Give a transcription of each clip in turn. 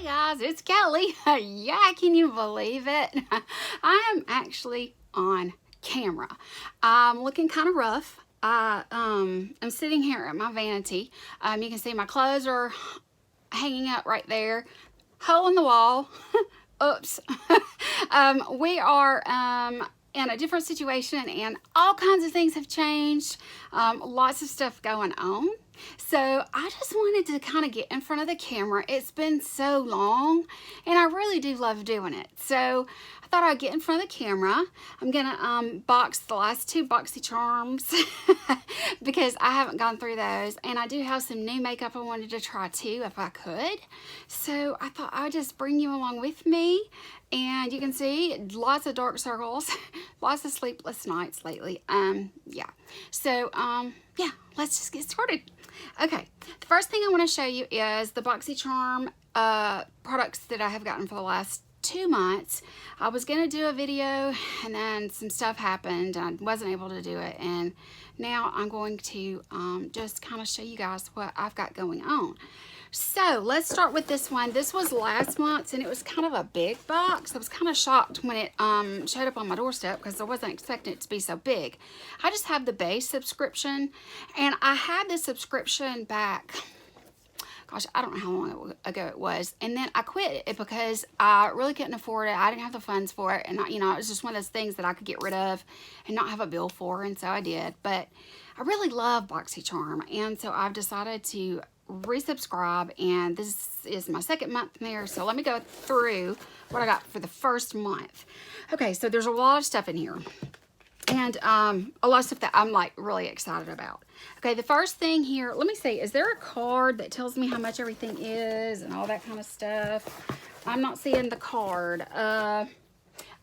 guys, it's Kelly. Yeah, can you believe it? I am actually on camera. I'm looking kind of rough. I'm sitting here at my vanity. You can see my clothes are hanging up right there. Hole in the wall. Oops. We are in a different situation and all kinds of things have changed. Lots of stuff going on. So I just wanted to kind of get in front of the camera. It's been so long and I really do love doing it. So I thought I'd get in front of the camera. I'm gonna box the last two Boxycharms because I haven't gone through those, and I do have some new makeup I wanted to try too if I could. So I thought I'd just bring you along with me, and you can see lots of dark circles, lots of sleepless nights lately. Yeah. So yeah, let's just get started. Okay, the first thing I want to show you is the Boxycharm products that I have gotten for the last 2 months. I was going to do a video and then some stuff happened and I wasn't able to do it, and now I'm going to just kind of show you guys what I've got going on. So let's start with this one. This was last month's and it was kind of a big box. I was kind of shocked when it showed up on my doorstep because I wasn't expecting it to be so big. I just have the base subscription, and I had the subscription back, gosh, I don't know how long ago it was, and then I quit it because I really couldn't afford it. I didn't have the funds for it, and you know, it was just one of those things that I could get rid of and not have a bill for, and so I did. But I really love Boxycharm, and so I've decided to resubscribe, and this is my second month there. So let me go through what I got for the first month. Okay, so there's a lot of stuff in here, and a lot of stuff that I'm like really excited about. Okay, the first thing here, let me see, is there a card that tells me how much everything is and all that kind of stuff? I'm not seeing the card. I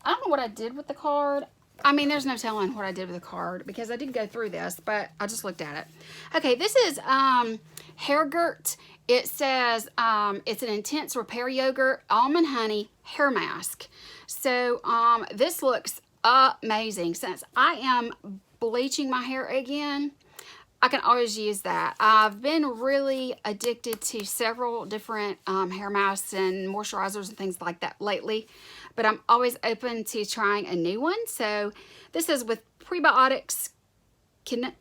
don't know what I did with the card. I mean, there's no telling what I did with the card because I did go through this, but I just looked at it. Okay, this is Hairgurt. It says it's an intense repair yogurt, almond honey hair mask. So this looks amazing. Since I am bleaching my hair again, I can always use that. I've been really addicted to several different hair masks and moisturizers and things like that lately, but I'm always open to trying a new one. So this is with prebiotics, quinoa,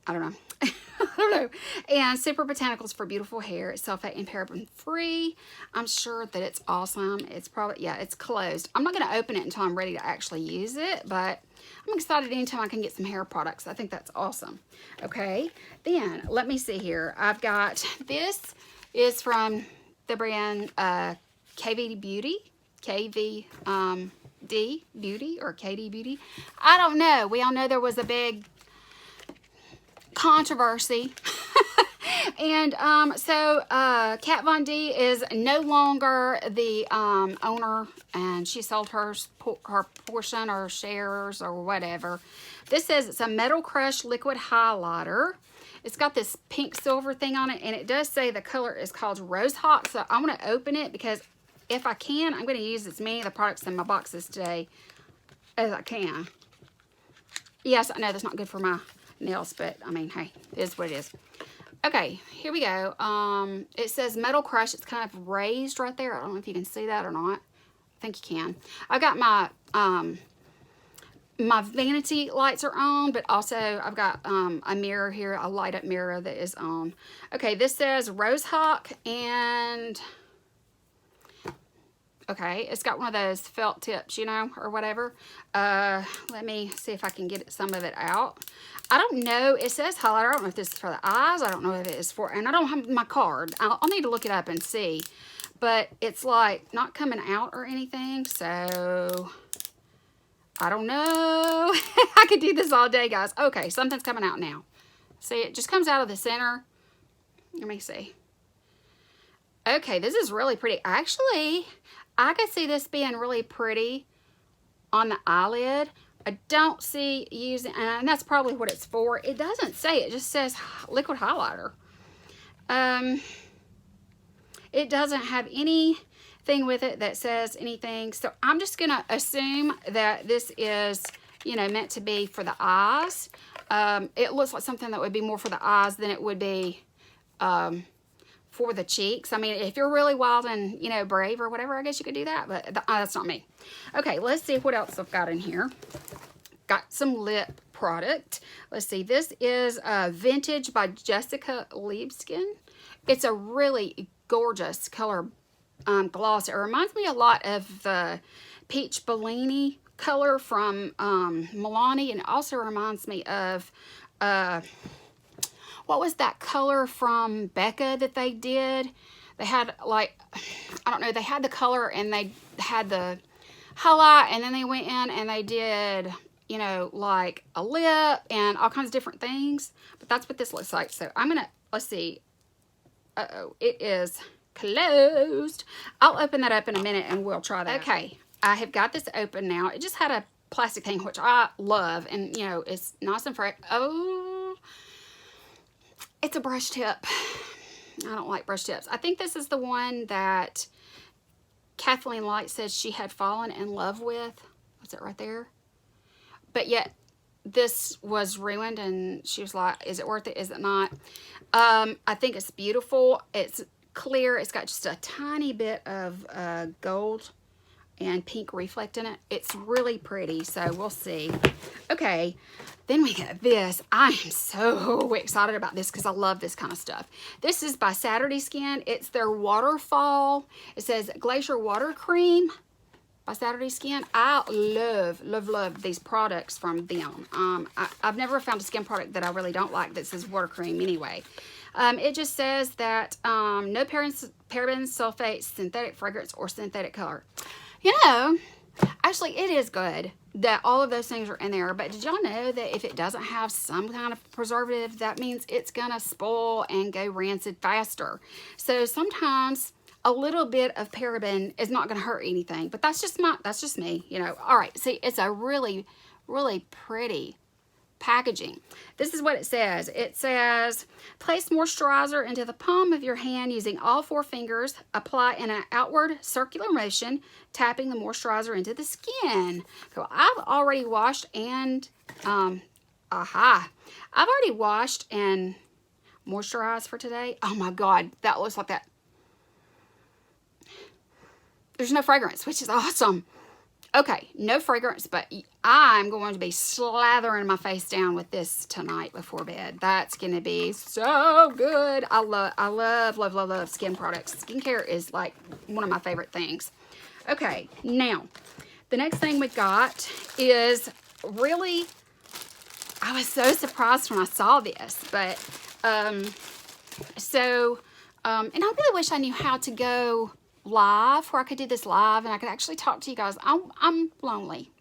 I don't know. I don't know. And super botanicals for beautiful hair. It's sulfate and paraben free. I'm sure that it's awesome. It's probably, yeah, it's closed. I'm not going to open it until I'm ready to actually use it, but I'm excited anytime I can get some hair products. I think that's awesome. Okay, then let me see here. I've got, this is from the brand KV Beauty, KVD Beauty, or KD Beauty. I don't know. We all know there was a big controversy. And so Kat Von D is no longer the owner, and she sold her portion or shares or whatever. This says it's a Metal Crush liquid highlighter. It's got this pink silver thing on it, and it does say the color is called Rose Hot. So I'm going to open it because if I can, I'm going to use as many of the products in my boxes today as I can. Yes, I know that's not good for my nails, but I mean, hey, it is what it is. Okay, here we go. It says Metal Crush. It's kind of raised right there. I don't know if you can see that or not. I think you can. I've got my my vanity lights are on, but also I've got a mirror here, a light up mirror that is on. Okay, this says Rose Hawk, and okay, it's got one of those felt tips, you know, or whatever. Let me see if I can get some of it out. I don't know. It says highlighter. I don't know if this is for the eyes. I don't know if it is for, and I don't have my card. I'll need to look it up and see. But it's like not coming out or anything, so I don't know. I could do this all day, guys. Okay, something's coming out now. See, it just comes out of the center. Let me see. Okay, this is really pretty. Actually, I could see this being really pretty on the eyelid. I don't see using, and that's probably what it's for. It doesn't say, it just says liquid highlighter. It doesn't have anything with it that says anything. So I'm just going to assume that this is, you know, meant to be for the eyes. It looks like something that would be more for the eyes than it would be for the cheeks. I mean, if you're really wild and, you know, brave or whatever, I guess you could do that, but that's not me. Okay, let's see what else I've got in here. Got some lip product. Let's see, this is Vintage by Jessica Liebskin. It's a really gorgeous color gloss. It reminds me a lot of the Peach Bellini color from Milani, and it also reminds me of what was that color from Becca that they did? They had like, I don't know, they had the color and they had the highlight, and then they went in and they did, you know, like a lip and all kinds of different things. But that's what this looks like. So I'm gonna, let's see. Uh-oh, it is closed. I'll open that up in a minute and we'll try that. Okay, I have got this open now. It just had a plastic thing, which I love, and you know, it's nice and fresh. Oh, it's a brush tip. I don't like brush tips. I think this is the one that Kathleen Light said she had fallen in love with. Was it right there? But yet this was ruined, and she was like, is it worth it? Is it not? I think it's beautiful. It's clear. It's got just a tiny bit of gold and pink reflect in it. It's really pretty, so we'll see. Okay, then we got this. I am so excited about this because I love this kind of stuff. This is by Saturday Skin. It's their waterfall. It says Glacier Water Cream by Saturday Skin. I love these products from them. I've never found a skin product that I really don't like that says water cream anyway. It just says that no parabens, sulfates, synthetic fragrance, or synthetic color. You know, actually it is good that all of those things are in there, but did y'all know that if it doesn't have some kind of preservative, that means it's gonna spoil and go rancid faster? So sometimes a little bit of paraben is not gonna hurt anything, but that's just me, you know. All right, see, it's a really pretty packaging. This is what it says. It says, place moisturizer into the palm of your hand using all 4 fingers. Apply in an outward circular motion, tapping the moisturizer into the skin. So I've already washed and, I've already washed and moisturized for today. Oh my God, that looks like that. There's no fragrance, which is awesome. Okay, no fragrance, but I'm going to be slathering my face down with this tonight before bed. That's going to be so good. I love skin products. Skincare is like one of my favorite things. Okay, now, the next thing we got is really, I was so surprised when I saw this, but, and I really wish I knew how to go live, where I could do this live and I could actually talk to you guys. I'm lonely.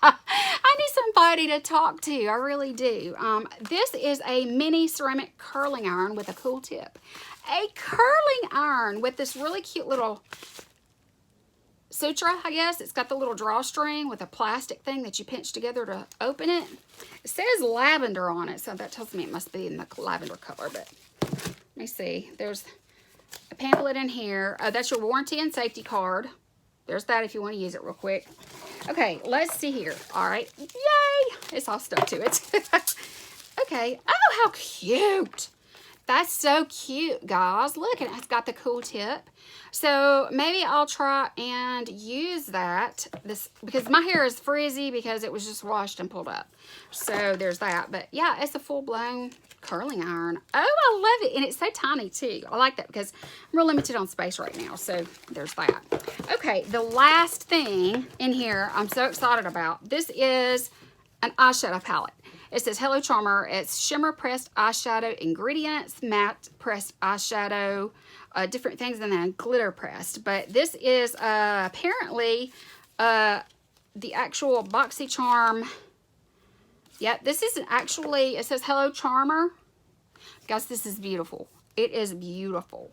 I need somebody to talk to. I really do. This is a mini ceramic curling iron with a cool tip. A curling iron with this really cute little suture, I guess. It's got the little drawstring with a plastic thing that you pinch together to open it. It says lavender on it, so that tells me it must be in the lavender color, but let me see. There's a pamphlet in here. That's your warranty and safety card. There's that if you want to use it real quick. Okay, let's see here. All right. Yay! It's all stuck to it. Okay. Oh, how cute. That's so cute, guys. Look, and it's got the cool tip. So maybe I'll try and use that. Because my hair is frizzy because it was just washed and pulled up. So there's that. But yeah, it's a full-blown curling iron. Oh, I love it. And it's so tiny too. I like that because I'm real limited on space right now. So there's that. Okay, the last thing in here I'm so excited about. This is an eyeshadow palette. It says Hello Charmer. It's shimmer pressed eyeshadow ingredients, matte pressed eyeshadow, different things, and then glitter pressed. But this is apparently the actual Boxycharm. Yep, this isn't actually, it says Hello Charmer. Guys, this is beautiful. It is beautiful.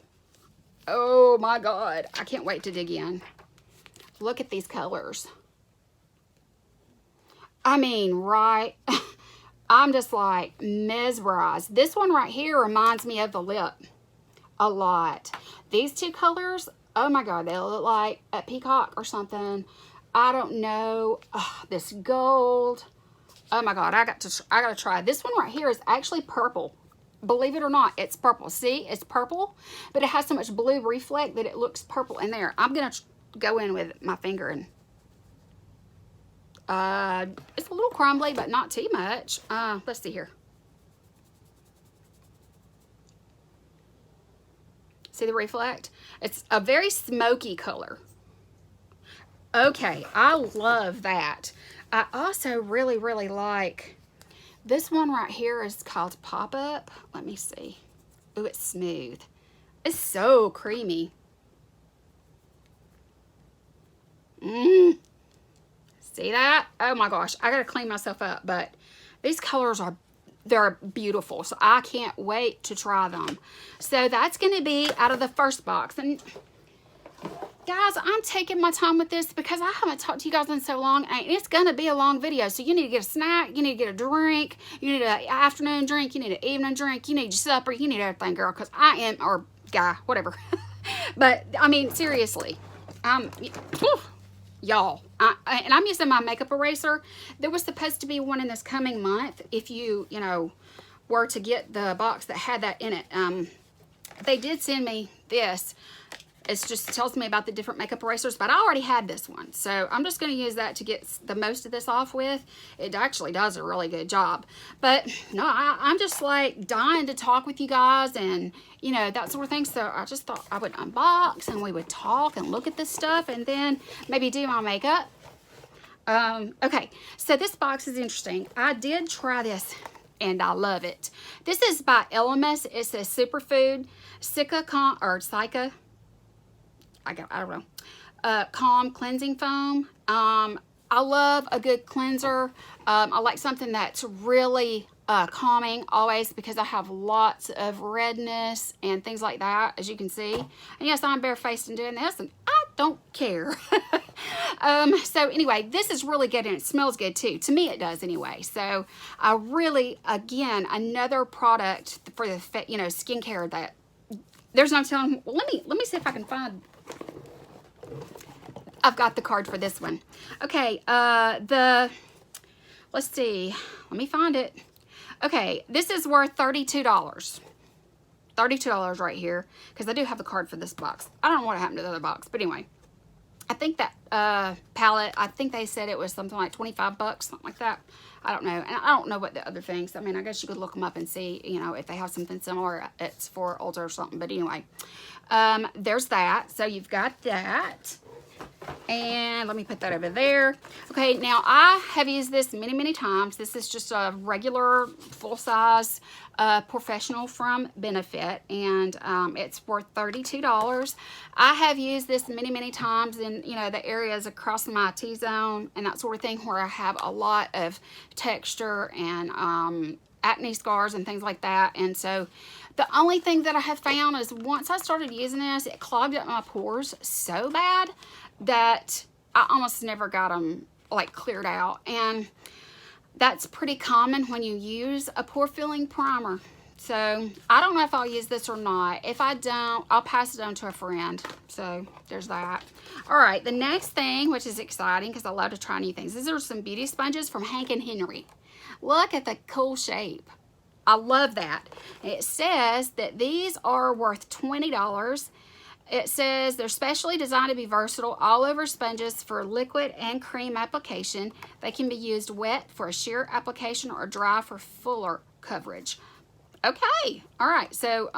Oh my God. I can't wait to dig in. Look at these colors. I mean, right? I'm just like mesmerized. This one right here reminds me of the lip a lot. These two colors, oh my God, they look like a peacock or something. I don't know. Oh, this gold. Oh my God, I got to try. This one right here is actually purple. believe it or not, it's purple. See, it's purple, but it has so much blue reflect that it looks purple in there. I'm gonna go in with my finger and it's a little crumbly, but not too much. Let's see here. See the reflect? It's a very smoky color. Okay, I love that. I also really, really like this one right here. Is called Pop Up. Let me see. Ooh, it's smooth. It's so creamy. See that? Oh my gosh, I gotta clean myself up, but these colors they're beautiful, so I can't wait to try them. So that's gonna be out of the first box. And guys, I'm taking my time with this because I haven't talked to you guys in so long, and it's gonna be a long video. So you need to get a snack, you need to get a drink, you need an afternoon drink, you need an evening drink, you need your supper, you need everything, girl, because I am, or guy, whatever. But I mean, seriously, y'all, and I'm using my makeup eraser. There was supposed to be one in this coming month if you know, were to get the box that had that in it. They did send me this. It just tells me about the different makeup erasers, but I already had this one. So I'm just going to use that to get the most of this off with. It actually does a really good job. But no, I'm just like dying to talk with you guys and, you know, that sort of thing. So I just thought I would unbox and we would talk and look at this stuff and then maybe do my makeup. Okay, so this box is interesting. I did try this and I love it. This is by Elemis. It's a superfood Cica, I don't know, calm cleansing foam. I love a good cleanser. I like something that's really calming always because I have lots of redness and things like that, as you can see. And yes, I'm barefaced and doing this, and I don't care. So anyway, this is really good and it smells good too. To me, it does anyway. So I really, again, another product for the, you know, skincare that there's no telling. Well, let me see if I can find. I've got the card for this one. Okay, let's see. Let me find it. Okay, this is worth $32. $32 right here, because I do have the card for this box. I don't know what happened to the other box, but anyway. I think that palette, I think they said it was something like 25 bucks, something like that. I don't know. And I don't know what the other things. I mean, I guess you could look them up and see, you know, if they have something similar, it's for Ulta or something. But anyway, there's that. So you've got that. And let me put that over there. Okay, now I have used this many, many times. This is just a regular full-size professional from Benefit, and it's worth $32. I have used this many, many times in, you know, the areas across my T-zone and that sort of thing where I have a lot of texture and acne scars and things like that. And so the only thing that I have found is once I started using this, it clogged up my pores so bad that I almost never got them like cleared out. And that's pretty common when you use a pore filling primer. So I don't know if I'll use this or not. If I don't, I'll pass it on to a friend. So there's that. All right, the next thing, which is exciting because I love to try new things. These are some beauty sponges from Hank & Henry. Look at the cool shape. I love that. It says that these are worth $20. It says they're specially designed to be versatile all-over sponges for liquid and cream application. They can be used wet for a sheer application or dry for fuller coverage. Okay, all right, so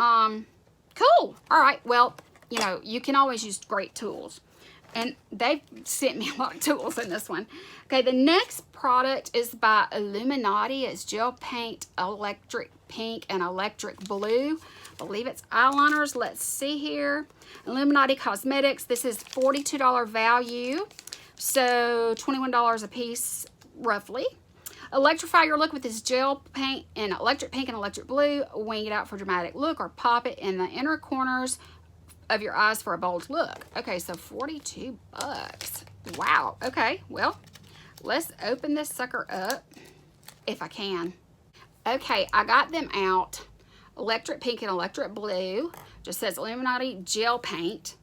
cool. All right, well, you know, you can always use great tools. And they've sent me a lot of tools in this one. Okay, the next product is by Illuminati. It's gel paint, electric pink, and electric blue. I believe it's eyeliners. Let's see here. Illuminati Cosmetics. This is $42 value. So $21 a piece, roughly. Electrify your look with this gel paint in electric pink and electric blue. Wing it out for a dramatic look or pop it in the inner corners of your eyes for a bold look. Okay, so 42 bucks. Wow. Okay, well, let's open this sucker up if I can. Okay, I got them out. Electric pink and electric blue. Just says Illuminati gel paint.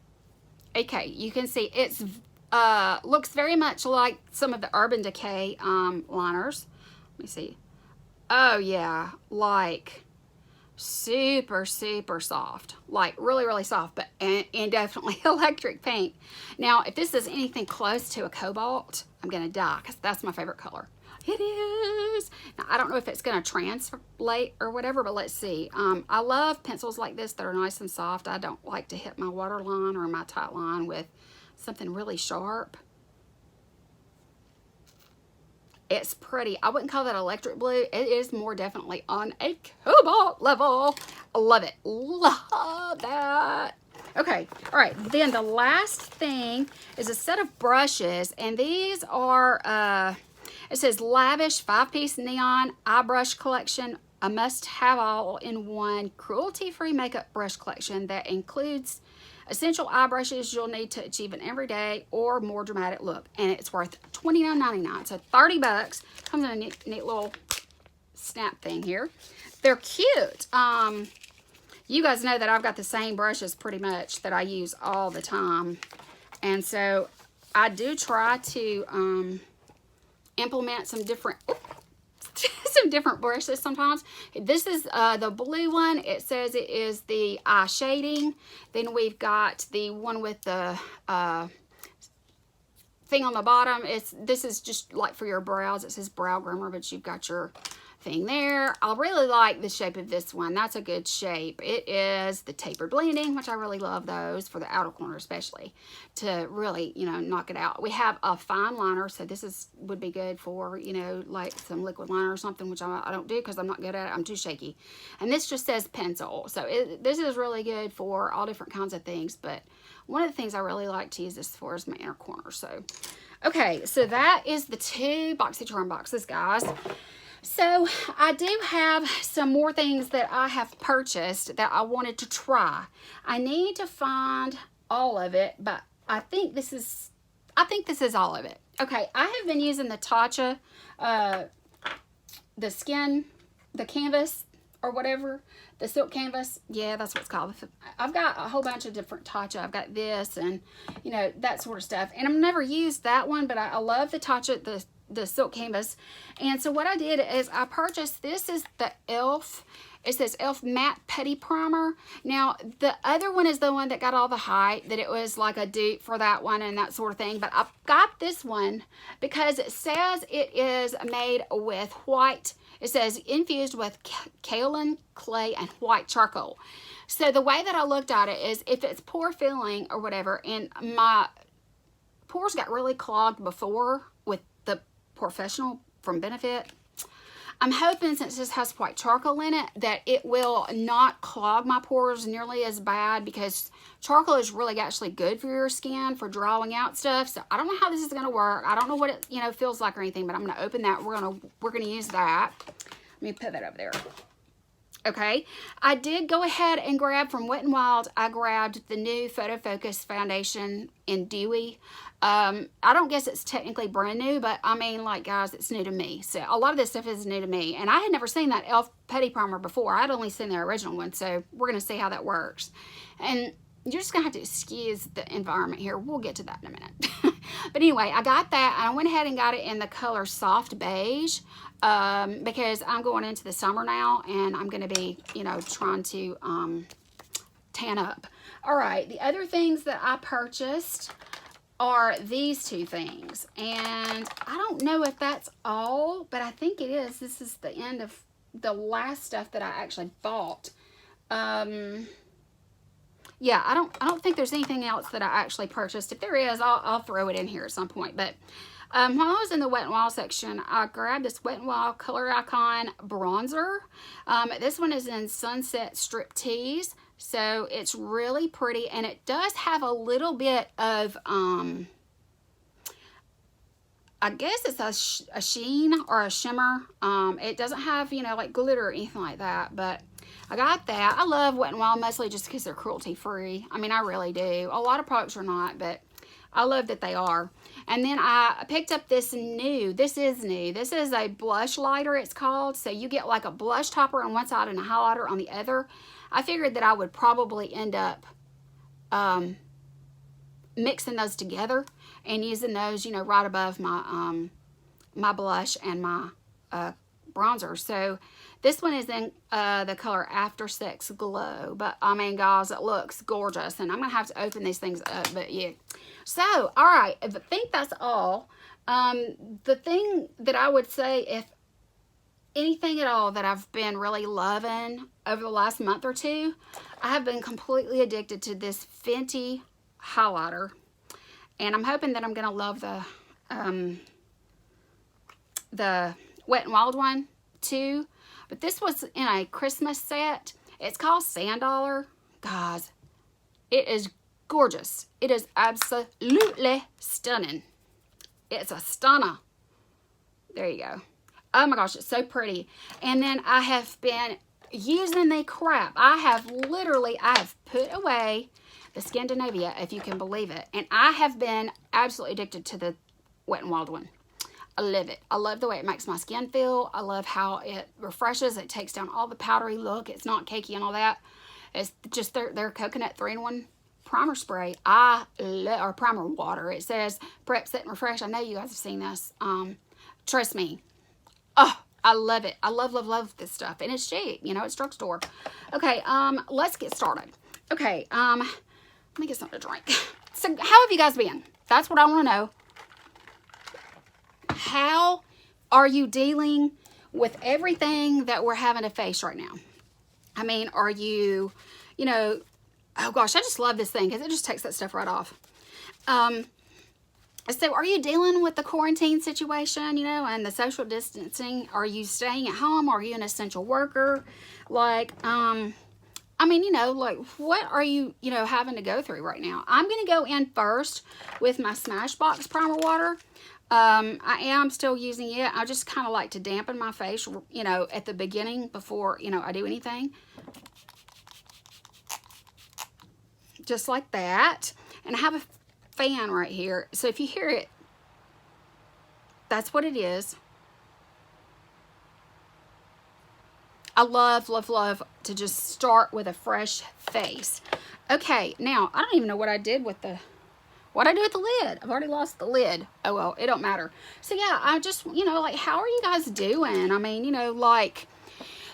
Okay, you can see it's looks very much like some of the Urban Decay liners. Let me see. Oh yeah, like super, super soft, like really, really soft, but and definitely electric pink. Now, if this is anything close to a cobalt, I'm gonna die because that's my favorite color. It is. Now, I don't know if it's gonna translate or whatever, but let's see. I love pencils like this that are nice and soft. I don't like to hit my waterline or my tight line with something really sharp. It's pretty. I wouldn't call that electric blue. It is more definitely on a cobalt level. I love it. Love that. Okay. All right. Then the last thing is a set of brushes. And these are, it says Lavish 5-piece neon eye brush collection. A must-have all-in-one cruelty-free makeup brush collection that includes essential eye brushes you'll need to achieve an everyday or more dramatic look. And it's worth $29.99. So 30 bucks. Comes in a neat little snap thing here. They're cute. You guys know that I've got the same brushes pretty much that I use all the time. And so I do try to implement some different brushes sometimes. This is the blue one. It says it is the eye shading. Then we've got the one with the thing on the bottom. This is just like for your brows. It says brow groomer, but you've got your thing there. I really like the shape of this one. That's a good shape. It is the tapered blending, which I really love those for the outer corner especially to really, you know, knock it out. We have a fine liner, so this would be good for, you know, like some liquid liner or something, which I don't do because I'm not good at it. I'm too shaky. And this just says pencil. So this is really good for all different kinds of things, but one of the things I really like to use this for is my inner corner. So, okay, so that is the 2 Boxycharm boxes, guys. So I do have some more things that I have purchased that I wanted to try. I need to find all of it, but I think this is all of it. Okay, I have been using the Tatcha, the canvas or whatever, the silk canvas. Yeah, that's what it's called. I've got a whole bunch of different Tatcha. I've got this and, you know, that sort of stuff. And I've never used that one, but I love the Tatcha, the silk canvas. And so what I did is I purchased, this is the e.l.f. It says e.l.f. Matte Petit Primer. Now, the other one is the one that got all the hype, that it was like a dupe for that one and that sort of thing. But I've got this one because it says it is made with white. It says infused with kaolin clay and white charcoal. So the way that I looked at it is if it's pore filling or whatever, and my pores got really clogged before with the Professional from Benefit, I'm hoping since this has white charcoal in it that it will not clog my pores nearly as bad, because charcoal is really actually good for your skin for drawing out stuff. So I don't know how this is going to work. I don't know what it, you know, feels like or anything, but I'm going to open that. We're going to use that. Let me put that over there. Okay, I did go ahead and grab from Wet n Wild. I grabbed the new Photo Focus foundation in Dewy. I don't guess it's technically brand new, but I mean, like, guys, it's new to me. So a lot of this stuff is new to me, and I had never seen that e.l.f. Petit Primer before. I'd only seen the original one, so we're gonna see how that works. And you're just gonna have to excuse the environment here. We'll get to that in a minute. But anyway, I got that, and I went ahead and got it in the color Soft Beige, because I'm going into the summer now, and I'm gonna be, you know, trying to tan up. All right, the other things that I purchased are these 2 things, and I don't know if that's all, but I think it is. This is the end of the last stuff that I actually bought. Yeah, I don't think there's anything else that I actually purchased. If there is, I'll throw it in here at some point. But while I was in the Wet n Wild section, I grabbed this Wet n Wild Color Icon bronzer. This one is in Sunset Striptease. So it's really pretty, and it does have a little bit of, I guess it's a sheen or a shimmer. It doesn't have, you know, like glitter or anything like that, but I got that. I love Wet n Wild mostly just because they're cruelty-free. I mean, I really do. A lot of products are not, but I love that they are. And then I picked up this is new. This is a blush lighter, it's called. So you get like a blush topper on one side and a highlighter on the other. I figured that I would probably end up mixing those together and using those, you know, right above my my blush and my bronzer. So this one is in the color After Sex Glow. But, I mean, guys, it looks gorgeous. And I'm going to have to open these things up. But, yeah. So, all right. I think that's all. The thing that I would say, if anything at all that I've been really loving over the last month or two, I have been completely addicted to this Fenty highlighter. And I'm hoping that I'm going to love the Wet n Wild one too. But this was in a Christmas set. It's called Sand Dollar. Guys, it is gorgeous. It is absolutely stunning. It's a stunner. There you go. Oh my gosh, it's so pretty. And then I have been using the crap. I have put away the Scandinavia, if you can believe it. And I have been absolutely addicted to the Wet n Wild one. I love it. I love the way it makes my skin feel. I love how it refreshes. It takes down all the powdery look. It's not cakey and all that. It's just their coconut 3-in-1 primer spray. Or primer water. It says prep, set, and refresh. I know you guys have seen this. Trust me. Oh, I love it. I love this stuff. And it's cheap. You know, it's drugstore. Okay, let's get started. Okay, let me get something to drink. So, how have you guys been? That's what I want to know. How are you dealing with everything that we're having to face right now? I mean, are you, you know, oh gosh, I just love this thing because it just takes that stuff right off. So are you dealing with the quarantine situation, you know, and the social distancing? Are you staying at home? Are you an essential worker? Like, I mean, you know, like, what are you, you know, having to go through right now? I'm going to go in first with my Smashbox primer water. I am still using it. I just kind of like to dampen my face, you know, at the beginning before, you know, I do anything. Just like that. And I have a fan right here. So if you hear it, that's what it is. I love to just start with a fresh face. Okay, now, I don't even know what I did with the lid. I've already lost the lid. Oh, well, it don't matter. So, yeah, I just, you know, like, how are you guys doing? I mean, you know, like,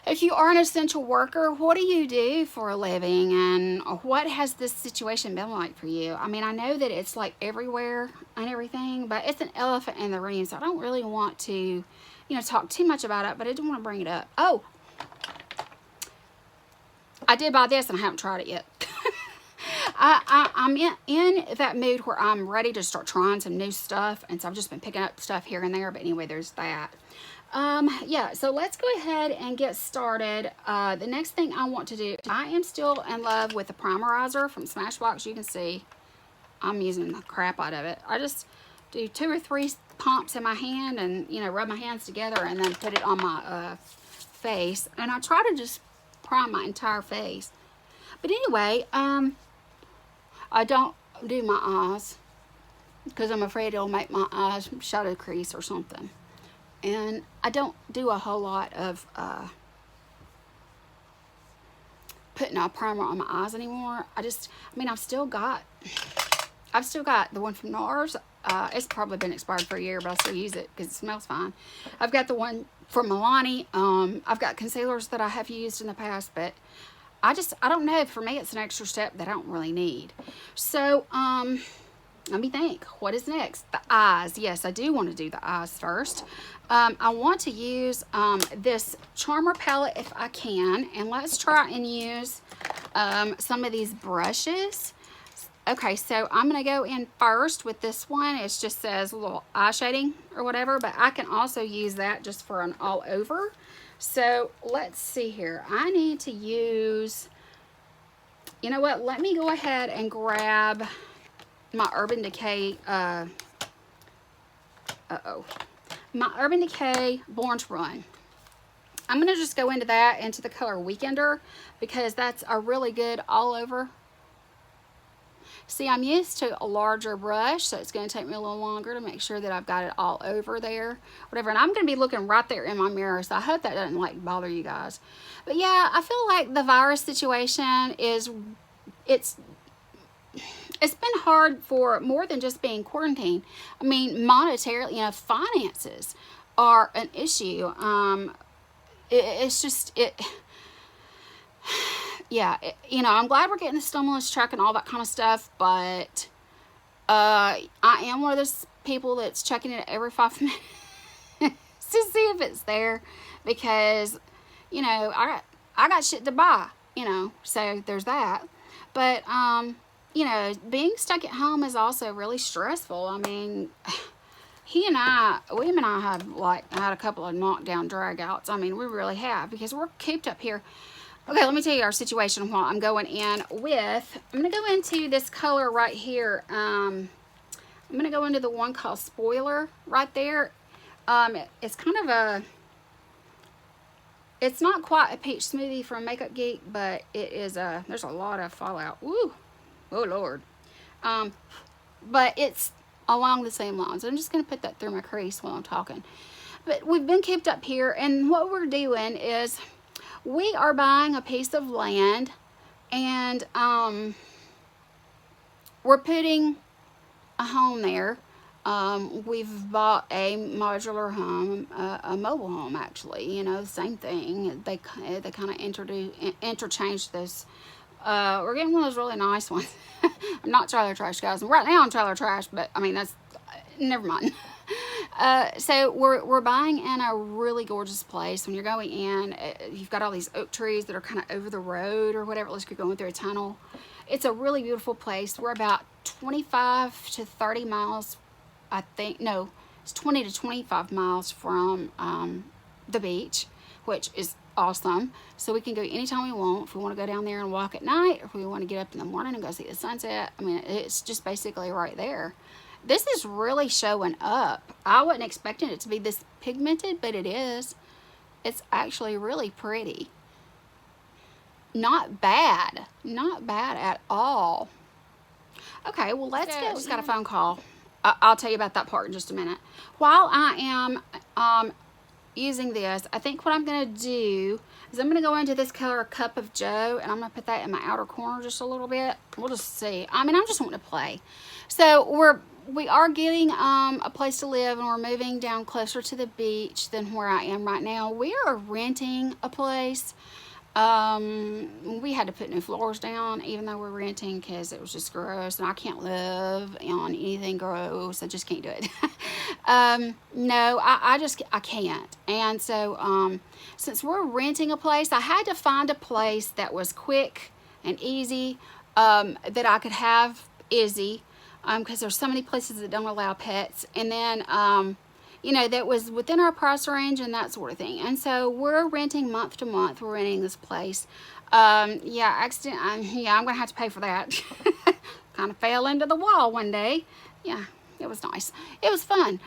if you are an essential worker, what do you do for a living? And what has this situation been like for you? I mean, I know that it's, like, everywhere and everything, but it's an elephant in the room, so I don't really want to, you know, talk too much about it, but I do want to bring it up. Oh, I did buy this, and I haven't tried it yet. I'm in that mood where I'm ready to start trying some new stuff, and so I've just been picking up stuff here and there, but anyway, there's that. Yeah, so let's go ahead and get started. The next thing I want to do, I am still in love with the primerizer from Smashbox. You can see I'm using the crap out of it. I just do 2 or 3 pumps in my hand and, you know, rub my hands together and then put it on my face, and I try to just prime my entire face. But anyway, I don't do my eyes because I'm afraid it'll make my eyes shadow crease or something. And I don't do a whole lot of putting a primer on my eyes anymore. I mean, I've still got the one from NARS. It's probably been expired for a year, but I still use it because it smells fine. I've got the one from Milani. I've got concealers that I have used in the past, but I don't know. For me, it's an extra step that I don't really need. So, let me think. What is next? The eyes. Yes, I do want to do the eyes first. I want to use this Charmer palette if I can. And let's try and use some of these brushes. Okay, so I'm going to go in first with this one. It just says a little eye shading or whatever, but I can also use that just for an all over. So let's see here. I need to use, you know what? Let me go ahead and grab my Urban Decay, my Urban Decay Born to Run. I'm going to just go into the color Weekender, because that's a really good all over. See, I'm used to a larger brush, so it's going to take me a little longer to make sure that I've got it all over there, whatever. And I'm going to be looking right there in my mirror, so I hope that doesn't, like, bother you guys. But yeah, I feel like the virus situation is, it's been hard for more than just being quarantined. I mean, monetarily, you know, finances are an issue. it's just, yeah, you know, I'm glad we're getting the stimulus check and all that kind of stuff, but I am one of those people that's checking it every 5 minutes to see if it's there, because, you know, I got shit to buy, you know, so there's that. But you know, being stuck at home is also really stressful. I mean, William and I have like had a couple of knockdown drag-outs. I mean, we really have, because we're cooped up here. Okay, let me tell you our situation while I'm going in with, I'm going to go into this color right here. I'm going to go into the one called Spoiler right there. It's kind of a, it's not quite a peach smoothie from Makeup Geek, but it is a, there's a lot of fallout. Woo! Oh, Lord. But it's along the same lines. I'm just going to put that through my crease while I'm talking. But we've been kept up here, and what we're doing is we are buying a piece of land, and we're putting a home there. We've bought a modular home, a mobile home, actually, you know, same thing. They kind of interchanged this. We're getting one of those really nice ones. I'm not trailer trash, guys. Right now I'm trailer trash, but I mean, that's, never mind. So we're buying in a really gorgeous place. When you're going in, you've got all these oak trees that are kind of over the road or whatever. It looks like you're going through a tunnel. It's a really beautiful place. We're about 25 to 30 miles, I think. No, it's 20 to 25 miles from the beach, which is awesome. So we can go anytime we want. If we want to go down there and walk at night, or if we want to get up in the morning and go see the sunset, I mean, it's just basically right there. This is really showing up. I wasn't expecting it to be this pigmented, but it is. It's actually really pretty. Not bad. Not bad at all. Okay, well, let's go. Just got a phone call. I'll tell you about that part in just a minute. While I am using this, I think what I'm going to do is I'm going to go into this color Cup of Joe, and I'm going to put that in my outer corner just a little bit. We'll just see. I mean, I'm just wanting to play. So we are getting a place to live, and we're moving down closer to the beach than where I am right now. We are renting a place. We had to put new floors down, even though we're renting, because it was just gross, and I can't live on anything gross. I just can't do it. No, I can't. And so since we're renting a place, I had to find a place that was quick and easy, that I could have Izzy, because there's so many places that don't allow pets, and then you know, that was within our price range and that sort of thing. And so we're renting month to month. We're renting this place. Yeah, I'm gonna have to pay for that. Kind of fell into the wall one day. Yeah, it was nice. It was fun.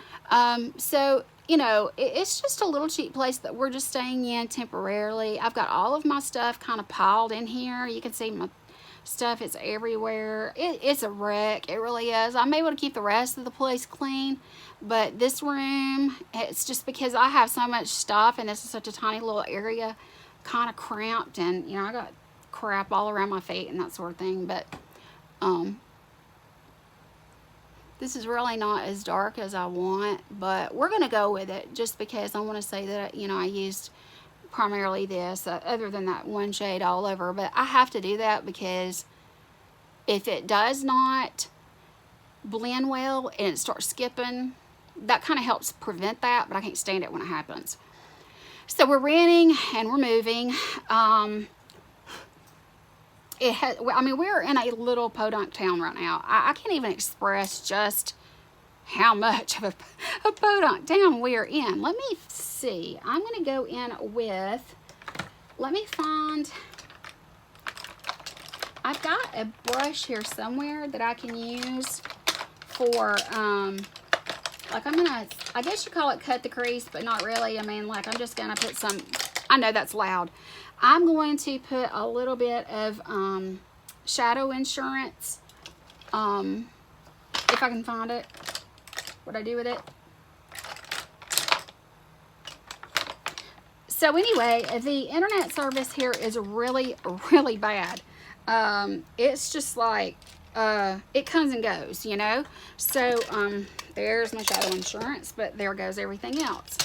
So, you know, it's just a little cheap place that we're just staying in temporarily. I've got all of my stuff kind of piled in here. You can see my stuff is everywhere. It's a wreck. It really is. I'm able to keep the rest of the place clean, but this room, it's just because I have so much stuff, and this is such a tiny little area, kind of cramped, and, you know, I got crap all around my feet and that sort of thing. But this is really not as dark as I want, but we're gonna go with it, just because I want to say that, you know, I used primarily this, other than that one shade all over. But I have to do that, because if it does not blend well and it starts skipping, that kind of helps prevent that, but I can't stand it when it happens. So we're renting and we're moving. I mean, we're in a little podunk town right now. I can't even express just how much of a podunk town we are in. Let me see. I'm going to go in with, let me find, I've got a brush here somewhere that I can use for, like, I guess you call it cut the crease, but not really. I mean, like, I'm just going to put some, I know that's loud. I'm going to put a little bit of shadow insurance, if I can find it. What I do with it. So anyway, the internet service here is really, really bad. It's just like, it comes and goes, you know. So there's my shadow insurance, but there goes everything else.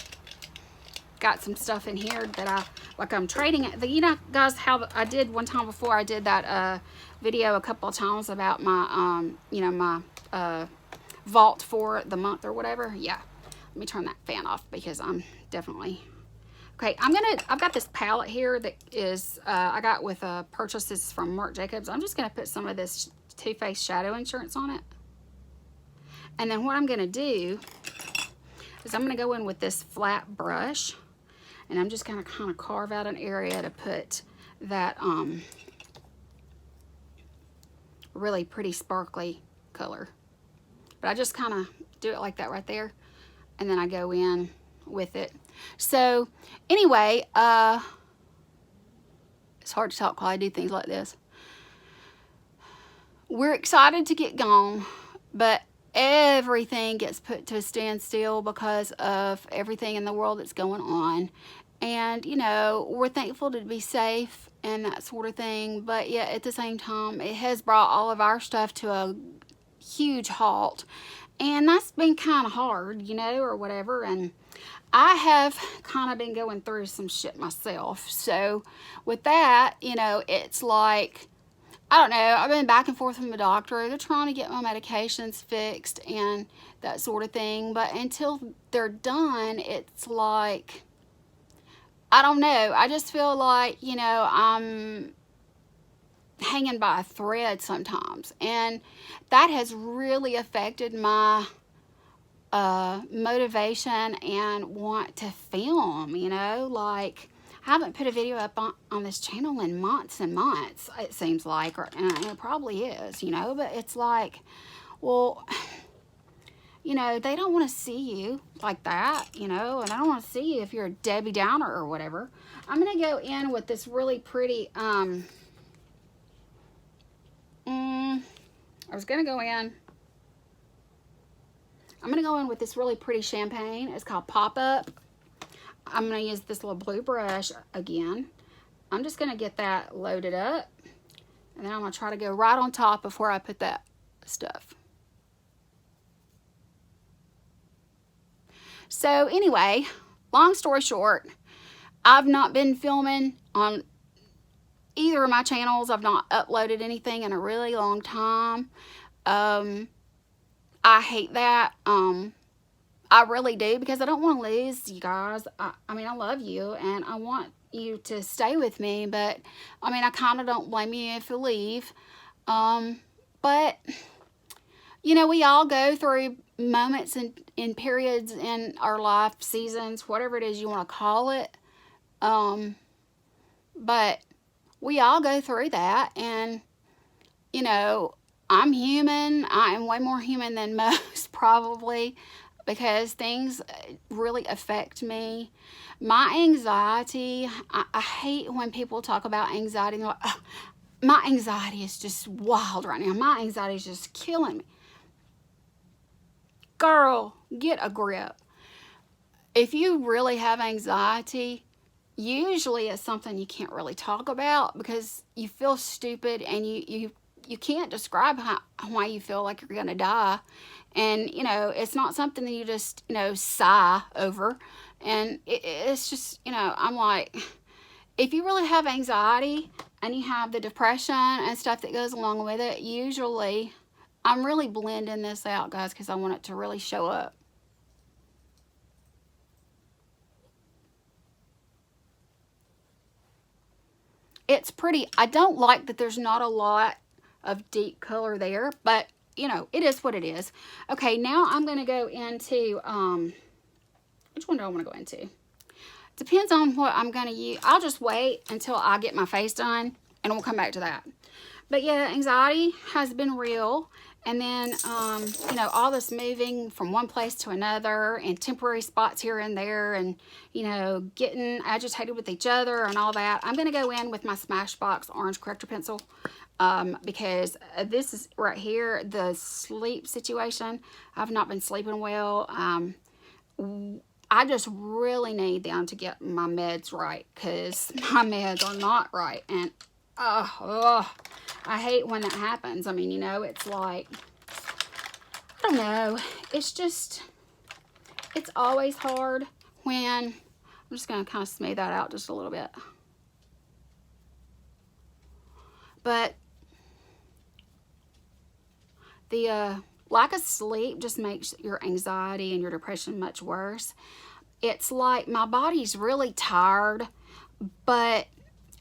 got some stuff in here that I'm trading it. You know, guys, how I did one time before, I did that video a couple of times about my, you know, my vault for the month or whatever. Yeah, let me turn that fan off because I'm definitely... Okay, I've got this palette here that is, I got with purchases from Marc Jacobs. I'm just going to put some of this Too Faced Shadow Insurance on it. And then what I'm going to do is I'm going to go in with this flat brush. And I'm just going to kind of carve out an area to put that really pretty sparkly color. But I just kind of do it like that right there. And then I go in with it. So anyway, it's hard to talk while I do things like this. We're excited to get gone, but everything gets put to a standstill because of everything in the world that's going on. And, you know, we're thankful to be safe and that sort of thing. But yet at the same time, it has brought all of our stuff to a huge halt. And that's been kind of hard, you know, or whatever. And I have kind of been going through some shit myself. So with that, you know, it's like, I don't know, I've been back and forth from the doctor. They're trying to get my medications fixed and that sort of thing. But until they're done, it's like, I don't know. I just feel like, you know, I'm hanging by a thread sometimes. And that has really affected my motivation and want to film, you know. Like, I haven't put a video up on this channel in months and months, it seems like, and it probably is, you know. But it's like, well, you know, they don't want to see you like that, you know, and I don't want to see you if you're a Debbie Downer or whatever. I'm going to go in with this really pretty, I was going to go in, I'm going to go in with this really pretty champagne. It's called Pop Up. I'm going to use this little blue brush again. I'm just going to get that loaded up. And then I'm going to try to go right on top of where I put that stuff. So anyway, long story short, I've not been filming on either of my channels. I've not uploaded anything in a really long time. I hate that. I really do, because I don't want to lose you guys. I mean, I love you and I want you to stay with me, but I mean, I kind of don't blame you if you leave. But you know, we all go through moments and periods in our life, seasons, whatever it is you want to call it. But we all go through that, and you know, I'm human. I am way more human than most, probably, because things really affect me. My anxiety, I hate when people talk about anxiety. They're like, oh, my anxiety is just wild right now. My anxiety is just killing me. Girl, get a grip. If you really have anxiety, usually it's something you can't really talk about because you feel stupid and you can't describe why you feel like you're going to die. And, you know, it's not something that you just, you know, sigh over. And it's just, you know, I'm like, if you really have anxiety and you have the depression and stuff that goes along with it, usually, I'm really blending this out, guys, because I want it to really show up. It's pretty. I don't like that there's not a lot of deep color there, but you know, it is what it is. Okay, now I'm going to go into, which one do I want to go into? Depends on what I'm going to use. I'll just wait until I get my face done, and we'll come back to that. But yeah, anxiety has been real. And then, you know, all this moving from one place to another and temporary spots here and there and, you know, getting agitated with each other and all that. I'm going to go in with my Smashbox orange corrector pencil because this is right here, the sleep situation. I've not been sleeping well. I just really need them to get my meds right because my meds are not right. And, I hate when that happens. I mean, you know, it's like, I don't know. It's just, it's always hard when I'm just going to kind of smooth that out just a little bit. But the lack of sleep just makes your anxiety and your depression much worse. It's like my body's really tired, but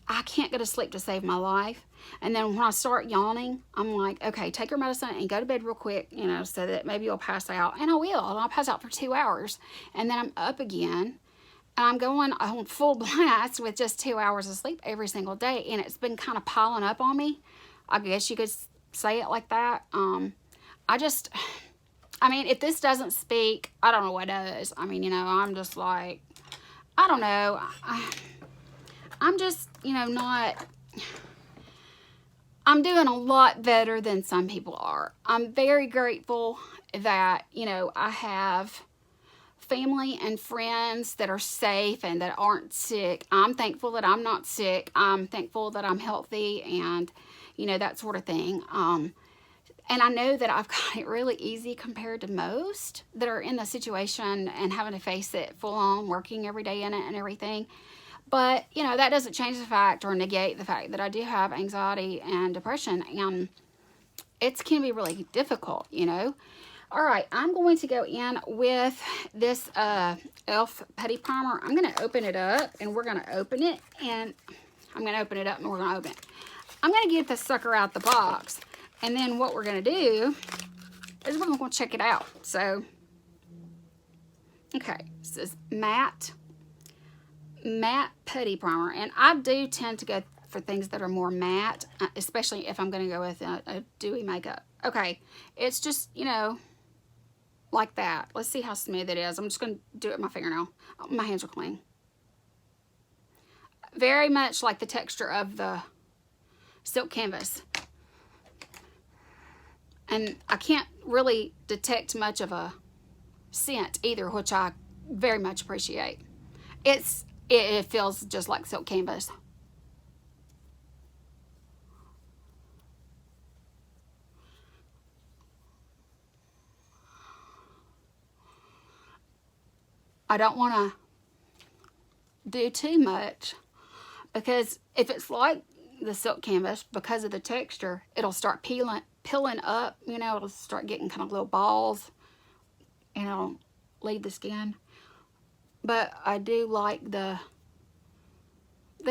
I can't go to sleep to save my life. And then when I start yawning, I'm like, okay, take your medicine and go to bed real quick, you know, so that maybe you'll pass out. And I will. And I'll pass out for 2 hours. And then I'm up again. And I'm going on full blast with just 2 hours of sleep every single day. And it's been kind of piling up on me. I guess you could say it like that. I mean, if this doesn't speak, I don't know what does. I mean, you know, I'm just like, I don't know. I'm just, you know, I'm doing a lot better than some people are. I'm very grateful that, you know, I have family and friends that are safe and that aren't sick. I'm thankful that I'm not sick. I'm thankful that I'm healthy and, you know, that sort of thing. And I know that I've got it really easy compared to most that are in the situation and having to face it full on, working every day in it and everything. But, you know, that doesn't change the fact or negate the fact that I do have anxiety and depression. And it can be really difficult, you know. All right, I'm going to go in with this e.l.f. Petit Primer. I'm going to open it up, and we're going to open it. And I'm going to open it up, and we're going to open it. I'm going to get this sucker out the box. And then what we're going to do is we're going to check it out. So, okay, this is matte Petit Primer. And I do tend to go for things that are more matte, especially if I'm going to go with a dewy makeup. Okay, it's just, you know, like that. Let's see how smooth it is. I'm just going to do it with my fingernail. My hands are clean. Very much like the texture of the silk canvas. And I can't really detect much of a scent either, which I very much appreciate. It feels just like silk canvas. I don't want to do too much because if it's like the silk canvas, because of the texture, it'll start peeling up, you know, it'll start getting kind of little balls and it'll leave the skin. But I do like the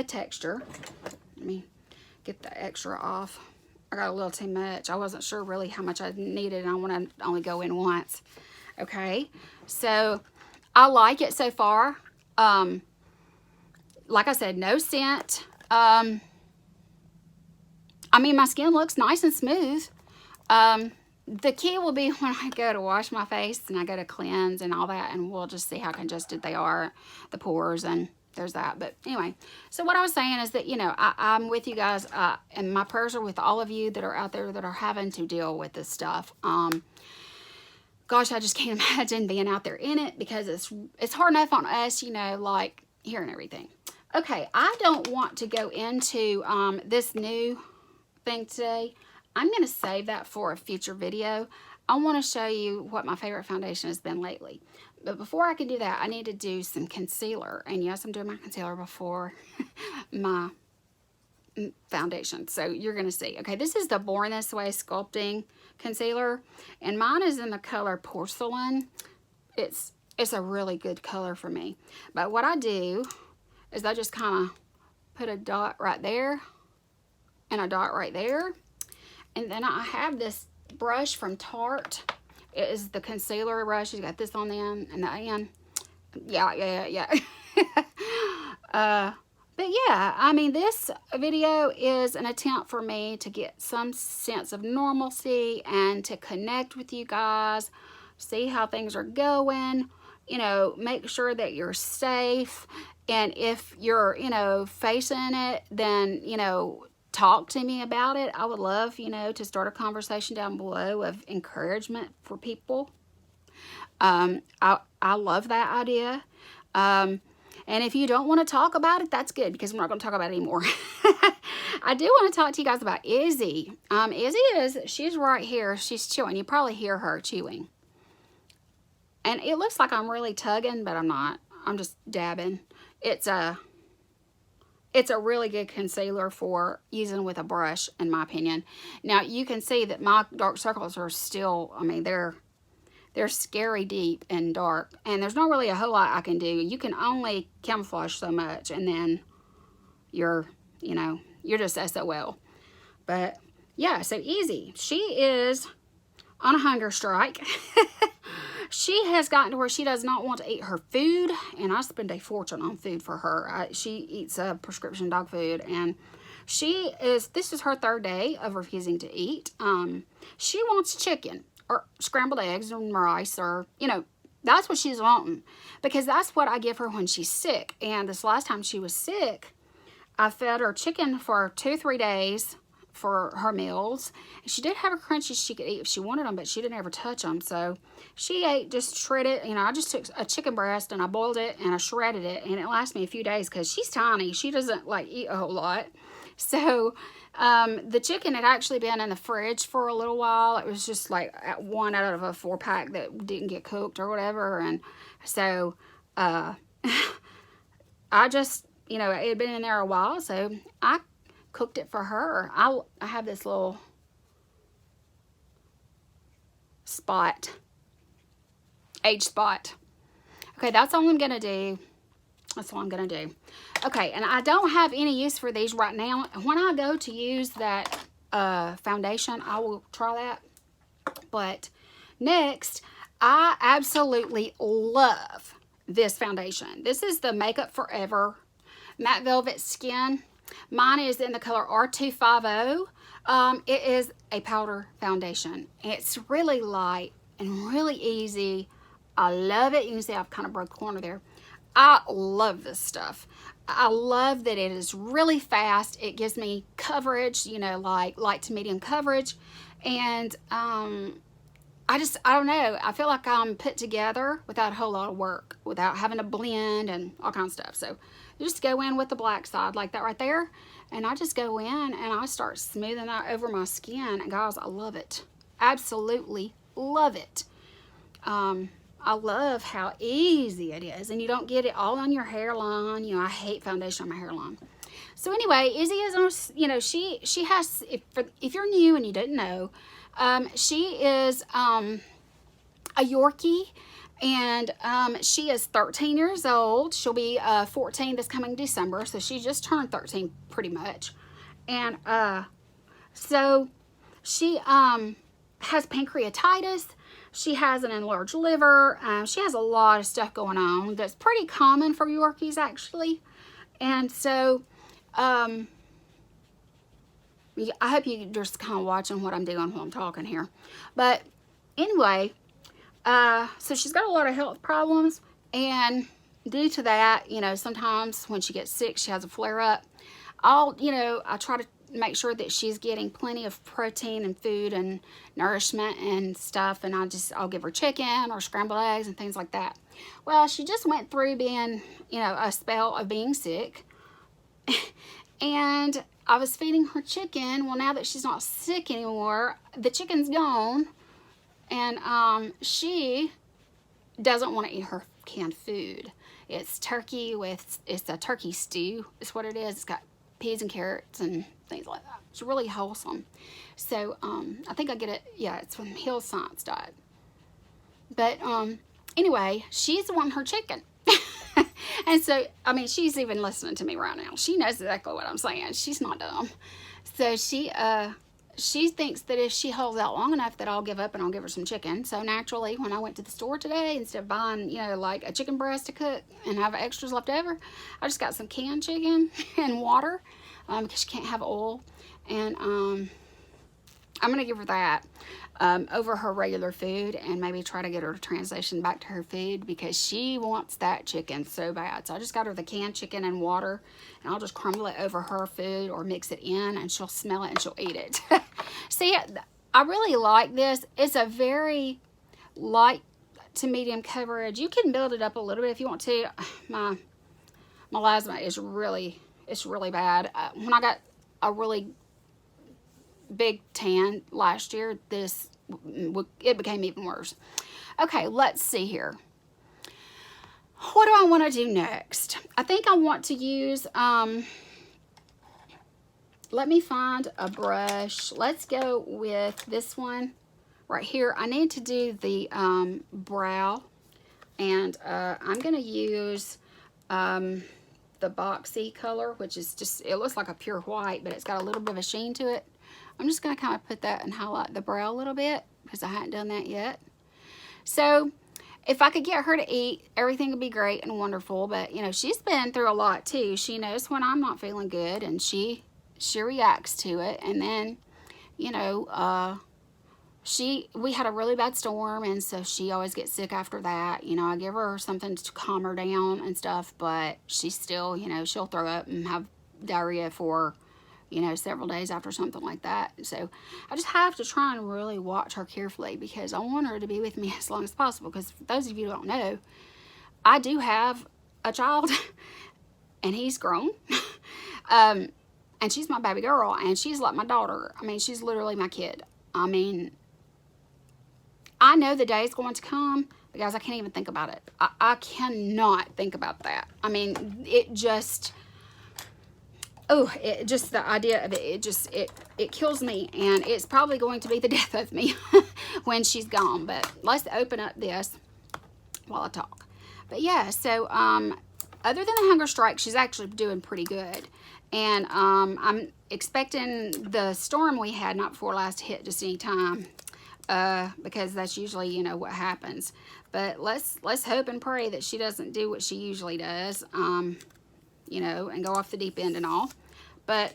texture. Let me get the extra off. I got a little too much. I wasn't sure really how much I needed, and I want to only go in once. Okay, so I like it so far. Like I said, no scent. I mean, my skin looks nice and smooth. The key will be when I go to wash my face and I go to cleanse and all that, and we'll just see how congested they are, the pores, and there's that. But anyway, so what I was saying is that, you know, I'm with you guys, and my prayers are with all of you that are out there that are having to deal with this stuff. Gosh, I just can't imagine being out there in it because it's hard enough on us, you know, like hearing everything. Okay, I don't want to go into this new thing today. I'm going to save that for a future video. I want to show you what my favorite foundation has been lately. But before I can do that, I need to do some concealer. And yes, I'm doing my concealer before my foundation. So you're going to see. Okay, this is the Born This Way Sculpting Concealer. And mine is in the color Porcelain. It's a really good color for me. But what I do is I just kind of put a dot right there and a dot right there. And then I have this brush from Tarte. It is the concealer brush. It's got this on the end and the end. Yeah. But yeah, I mean, this video is an attempt for me to get some sense of normalcy and to connect with you guys, see how things are going, you know, make sure that you're safe. And if you're, you know, facing it, then, you know, talk to me about it. I would love, you know, to start a conversation down below of encouragement for people. I love that idea. And if you don't want to talk about it, that's good, because we're not going to talk about it anymore. I do want to talk to you guys about Izzy. She's right here. She's chewing. You probably hear her chewing. And it looks like I'm really tugging, but I'm not. I'm just dabbing. it's a really good concealer for using with a brush, in my opinion. Now, you can see that my dark circles are still, I mean, they're scary deep and dark, and there's not really a whole lot I can do. You can only camouflage so much, and then you're just SOL. But yeah, so easy. She is on a hunger strike. She has gotten to where she does not want to eat her food, and I spend a fortune on food for her. She eats prescription dog food, and this is her 3rd day of refusing to eat. She wants chicken or scrambled eggs and rice, or, that's what she's wanting, because that's what I give her when she's sick. And this last time she was sick, I fed her chicken for 2-3 days for her meals. She did have her crunchies she could eat if she wanted them, but she didn't ever touch them. So she ate just shredded, I just took a chicken breast and I boiled it and I shredded it, and it lasted me a few days because she's tiny. She doesn't like eat a whole lot. So the chicken had actually been in the fridge for a little while. It was just like 1 out of a 4-pack that didn't get cooked or whatever. And so I just, it had been in there a while, so I cooked it for her. I have this little spot, age spot. Okay, that's all I'm gonna do. That's all I'm gonna do. Okay, and I don't have any use for these right now. When I go to use that foundation, I will try that. But next, I absolutely love this foundation. This is the Makeup Forever Matte Velvet Skin. Mine is in the color R250. It is a powder foundation. It's really light and really easy. I love it. You can see I've kind of broke a corner there. I love this stuff. I love that it is really fast. It gives me coverage, like light to medium coverage. And I don't know. I feel like I'm put together without a whole lot of work, without having to blend and all kinds of stuff. So you just go in with the black side like that right there. And I just go in and I start smoothing that over my skin. And guys, I love it. Absolutely love it. I love how easy it is. And you don't get it all on your hairline. I hate foundation on my hairline. So anyway, Izzy is on, she has, if you're new and you didn't know, she is a Yorkie, and she is 13 years old. She'll be 14 this coming December, so she just turned 13 pretty much. And so she has pancreatitis. She has an enlarged liver. She has a lot of stuff going on that's pretty common for Yorkies, actually. And so I hope you're just kind of watching what I'm doing while I'm talking here. But anyway, so she's got a lot of health problems, and due to that, sometimes when she gets sick, she has a flare-up. I try to make sure that she's getting plenty of protein and food and nourishment and stuff, and I'll give her chicken or scrambled eggs and things like that. Well, she just went through being, a spell of being sick, and I was feeding her chicken. Well, now that she's not sick anymore, the chicken's gone, and she doesn't want to eat her canned food. It's a turkey stew. It's what it is. It's got peas and carrots and things like that. It's really wholesome. So I think I get it. Yeah, it's from Hill Science Diet. But anyway, she's wanting her chicken. And so, she's even listening to me right now. She knows exactly what I'm saying. She's not dumb. So she thinks that if she holds out long enough that I'll give up and I'll give her some chicken. So naturally, when I went to the store today, instead of buying, like a chicken breast to cook and have extras left over, I just got some canned chicken and water, because she can't have oil. And I'm going to give her that over her regular food, and maybe try to get her to transition back to her food, because she wants that chicken so bad. So I just got her the canned chicken and water, and I'll just crumble it over her food or mix it in, and she'll smell it and she'll eat it. See, I really like this. It's a very light to medium coverage. You can build it up a little bit if you want to. My melasma is really bad. When I got a really big tan last year, it became even worse. Okay, let's see here. what do I want to do next? I think I want to use, let me find a brush. Let's go with this one right here. I need to do the brow, and I'm going to use the Boxy color, which is just, it looks like a pure white, but it's got a little bit of a sheen to it. I'm just going to kind of put that and highlight the brow a little bit because I hadn't done that yet. So if I could get her to eat, everything would be great and wonderful. But, you know, she's been through a lot too. She knows when I'm not feeling good, and she reacts to it. And then, you know, we had a really bad storm, and so she always gets sick after that. You know, I give her something to calm her down and stuff, but she's still, you know, she'll throw up and have diarrhea for, you know, several days after something like that. So I just have to try and really watch her carefully, because I want her to be with me as long as possible. Because for those of you who don't know, I do have a child and he's grown. And she's my baby girl, and she's like my daughter. I mean, she's literally my kid. I mean, I know the day is going to come, because I can't even think about it. I cannot think about that. I mean, it just, just the idea of it, it kills me, and it's probably going to be the death of me when she's gone. But let's open up this while I talk. But yeah, so other than the hunger strike, she's actually doing pretty good. And I'm expecting the storm we had not before last hit just any time, because that's usually, you know, what happens. But let's hope and pray that she doesn't do what she usually does, you know, and go off the deep end and all. But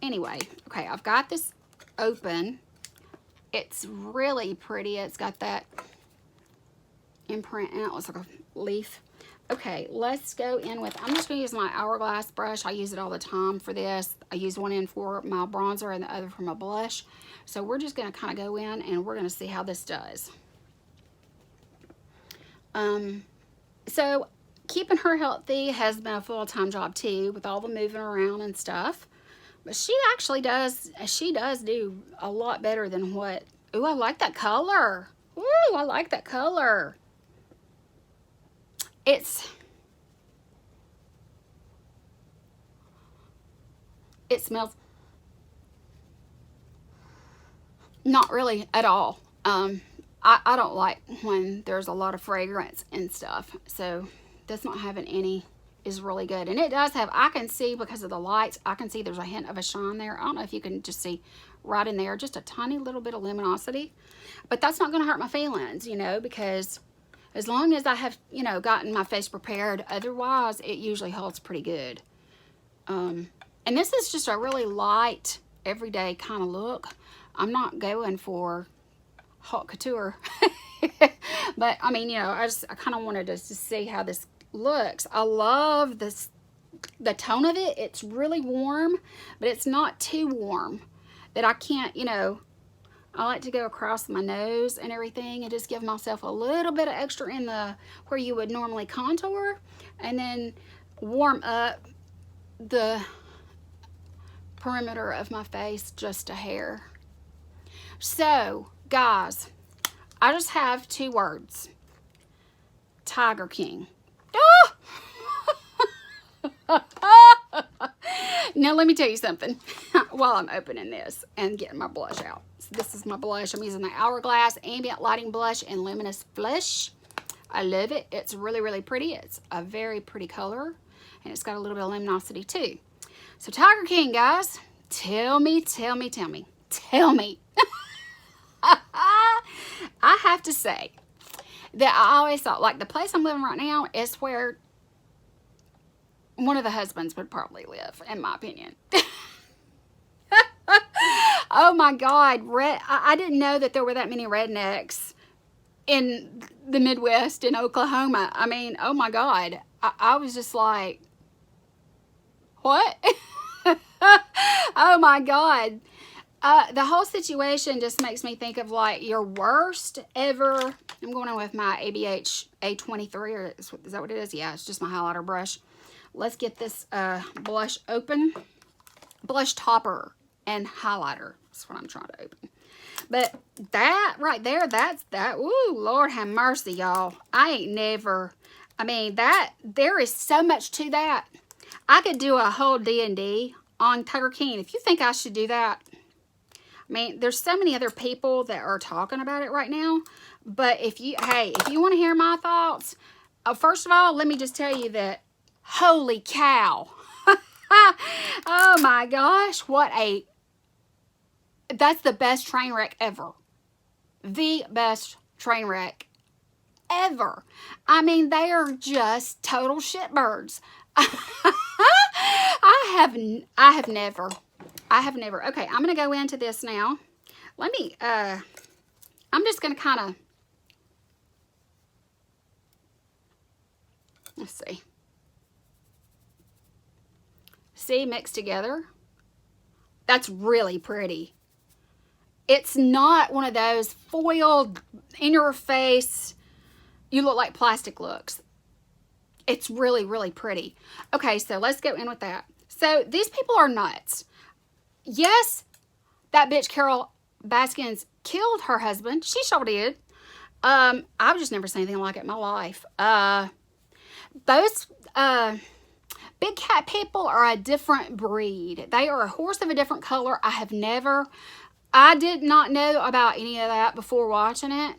anyway, okay, I've got this open. It's really pretty. It's got that imprint in it. It looks like a leaf. Okay, let's go in with, I'm just going to use my Hourglass brush. I use it all the time for this. I use one end for my bronzer and the other for my blush. So we're just going to kind of go in, and we're going to see how this does. So keeping her healthy has been a full-time job too, with all the moving around and stuff. But she actually does, do a lot better than what, ooh, I like that color. Ooh, I like that color. It smells not really at all. I don't like when there's a lot of fragrance and stuff, so this not having any is really good. And it does have, I can see because of the lights, I can see there's a hint of a shine there. I don't know if you can just see right in there, just a tiny little bit of luminosity, but that's not going to hurt my feelings, you know, because as long as I have, you know, gotten my face prepared, otherwise it usually holds pretty good. And this is just a really light, everyday kind of look. I'm not going for haute couture. But, I mean, you know, I kind of wanted to see how this looks. I love this, the tone of it. It's really warm, but it's not too warm that I can't, you know, I like to go across my nose and everything and just give myself a little bit of extra in the, where you would normally contour, and then warm up the perimeter of my face just a hair. So, guys, I just have 2 words. Tiger King. Now, let me tell you something while I'm opening this and getting my blush out. So this is my blush. I'm using the Hourglass Ambient Lighting Blush in Luminous Flush. I love it. It's really, really pretty. It's a very pretty color, and it's got a little bit of luminosity too. So, Tiger King, guys, tell me. I have to say that I always thought, like, the place I'm living right now is where one of the husbands would probably live, in my opinion. Oh my God, I didn't know that there were that many rednecks in the Midwest, in Oklahoma. I mean, oh my God. I was just like, what? Oh my God. The whole situation just makes me think of, like, your worst ever. I'm going on with my ABH A23, or is that what it is? Yeah, it's just my highlighter brush. Let's get this blush open. Blush topper and highlighter. That's what I'm trying to open. But that right there, that's that. Ooh, Lord have mercy, y'all. I ain't never I mean, there is so much to that. I could do a whole D&D on Tiger King. If you think I should do that, I mean, there's so many other people that are talking about it right now. But if you want to hear my thoughts, first of all, let me just tell you that, holy cow. Oh my gosh, that's the best train wreck ever. The best train wreck ever. I mean, they are just total shitbirds. I have never. Okay, I'm going to go into this now. Let me, I'm just going to kind of, let's see. See, mixed together. That's really pretty. It's not one of those foiled, in your face, you look like plastic looks. It's really, really pretty. Okay, so let's go in with that. So these people are nuts. Yes, that bitch Carol Baskins killed her husband. She sure did. I've just never seen anything like it in my life. Those big cat people are a different breed. They are a horse of a different color. I did not know about any of that before watching it.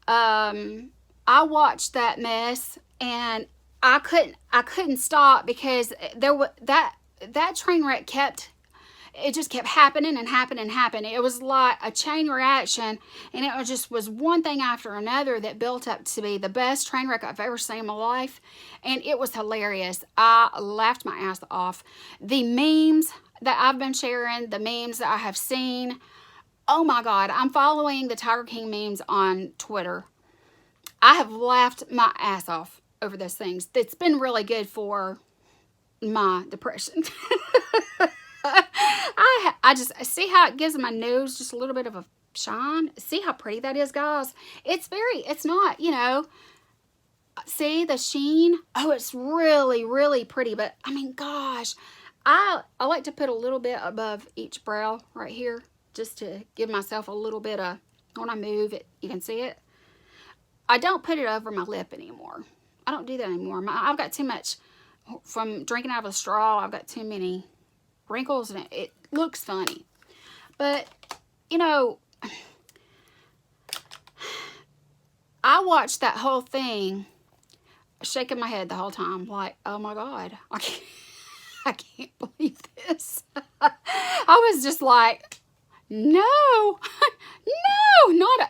I watched that mess and I couldn't stop because there was that train wreck just kept happening and happening and happening. It was like a chain reaction, and it was one thing after another that built up to be the best train wreck I've ever seen in my life, and it was hilarious. I laughed my ass off. The memes that I've been sharing, the memes that I have seen, oh my God, I'm following the Tiger King memes on Twitter. I have laughed my ass off over those things. It's been really good for my depression. I just see how it gives my nose just a little bit of a shine. See how pretty that is, guys? It's not, you know, see the sheen? Oh, it's really, really pretty. But I mean, gosh, I like to put a little bit above each brow right here just to give myself a little bit of, when I move it, you can see it. I don't put it over my lip anymore. I don't do that anymore. I've got too much, from drinking out of a straw, I've got too many wrinkles and it looks funny. But, you know, I watched that whole thing shaking my head the whole time like, oh my God, I can't believe this. I was just like, no,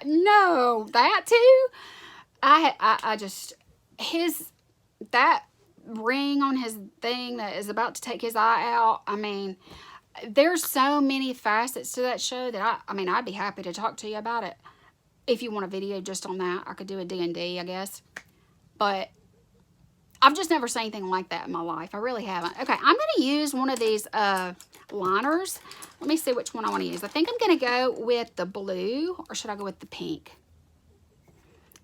no, that too. I just, that ring on his thing that is about to take his eye out. I mean, there's so many facets to that show that I mean, I'd be happy to talk to you about it. If you want a video just on that, I could do a D&D, I guess. But I've just never seen anything like that in my life. I really haven't. Okay, I'm going to use one of these liners. Let me see which one I want to use. I think I'm going to go with the blue, or should I go with the pink?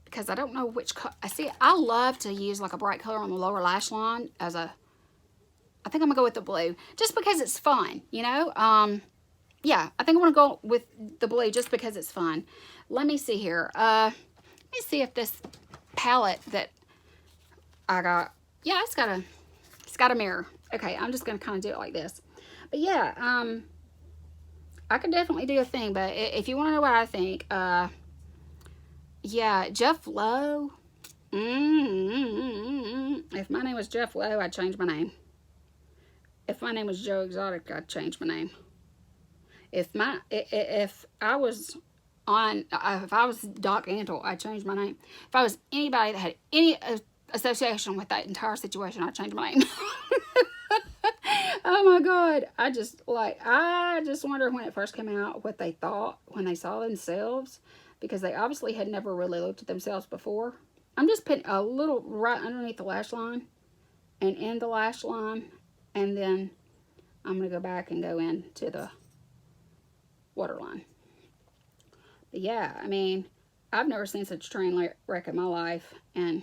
Because I don't know which color. I love to use like a bright color on the lower lash line as a, I think I'm going to go with the blue. Just because it's fun, you know? Yeah, I think I want to go with the blue just because it's fun. Let me see here. Let me see if this palette that I got, yeah, it's got a mirror. Okay, I'm just going to kind of do it like this. But yeah, I could definitely do a thing, but if you want to know what I think, yeah, Jeff Lowe. If my name was Jeff Lowe, I'd change my name. If my name was Joe Exotic, I'd change my name. If I was Doc Antle, I'd change my name. If I was anybody that had any association with that entire situation, I'd change my name. Oh my God. I just wonder when it first came out what they thought when they saw themselves, because they obviously had never really looked at themselves before. I'm just putting a little right underneath the lash line and in the lash line, and then I'm going to go back and go into the waterline. But yeah, I mean, I've never seen such a train wreck in my life, and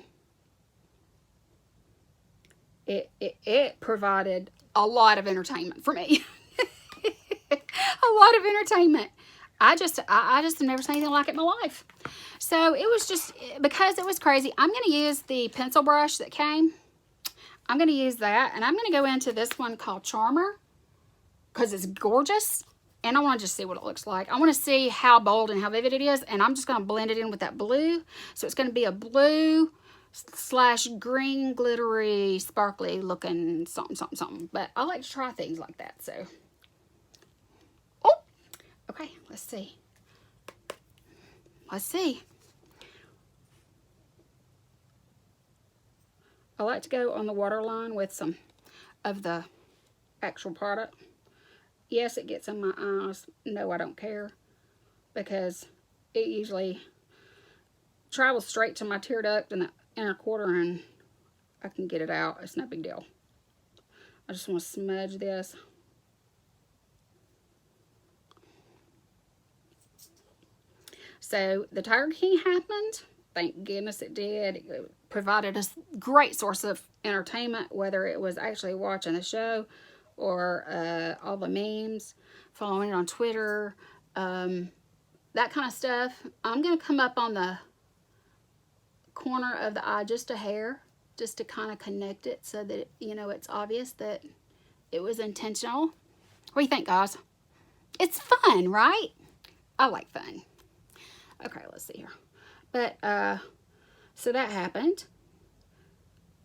it provided a lot of entertainment for me. A lot of entertainment. I just have never seen anything like it in my life. So it was just, because it was crazy, I'm going to use the pencil brush that came. I'm going to use that, and I'm going to go into this one called Charmer, because it's gorgeous, and I want to just see what it looks like. I want to see how bold and how vivid it is, and I'm just going to blend it in with that blue. So it's going to be a blue / green glittery sparkly looking something. But I like to try things like that. So okay, let's see. I like to go on the waterline with some of the actual product. Yes, it gets in my eyes. No, I don't care, because it usually travels straight to my tear duct in the inner quarter, and I can get it out. It's no big deal. I just want to smudge this. So the Tiger King happened. Thank goodness it did. It provided us great source of entertainment, whether it was actually watching the show or all the memes, following it on Twitter, that kind of stuff. I'm going to come up on the corner of the eye just a hair, just to kind of connect it so that, you know, it's obvious that it was intentional. What do you think, guys? It's fun, right? I like fun. Okay, let's see here. But, so that happened.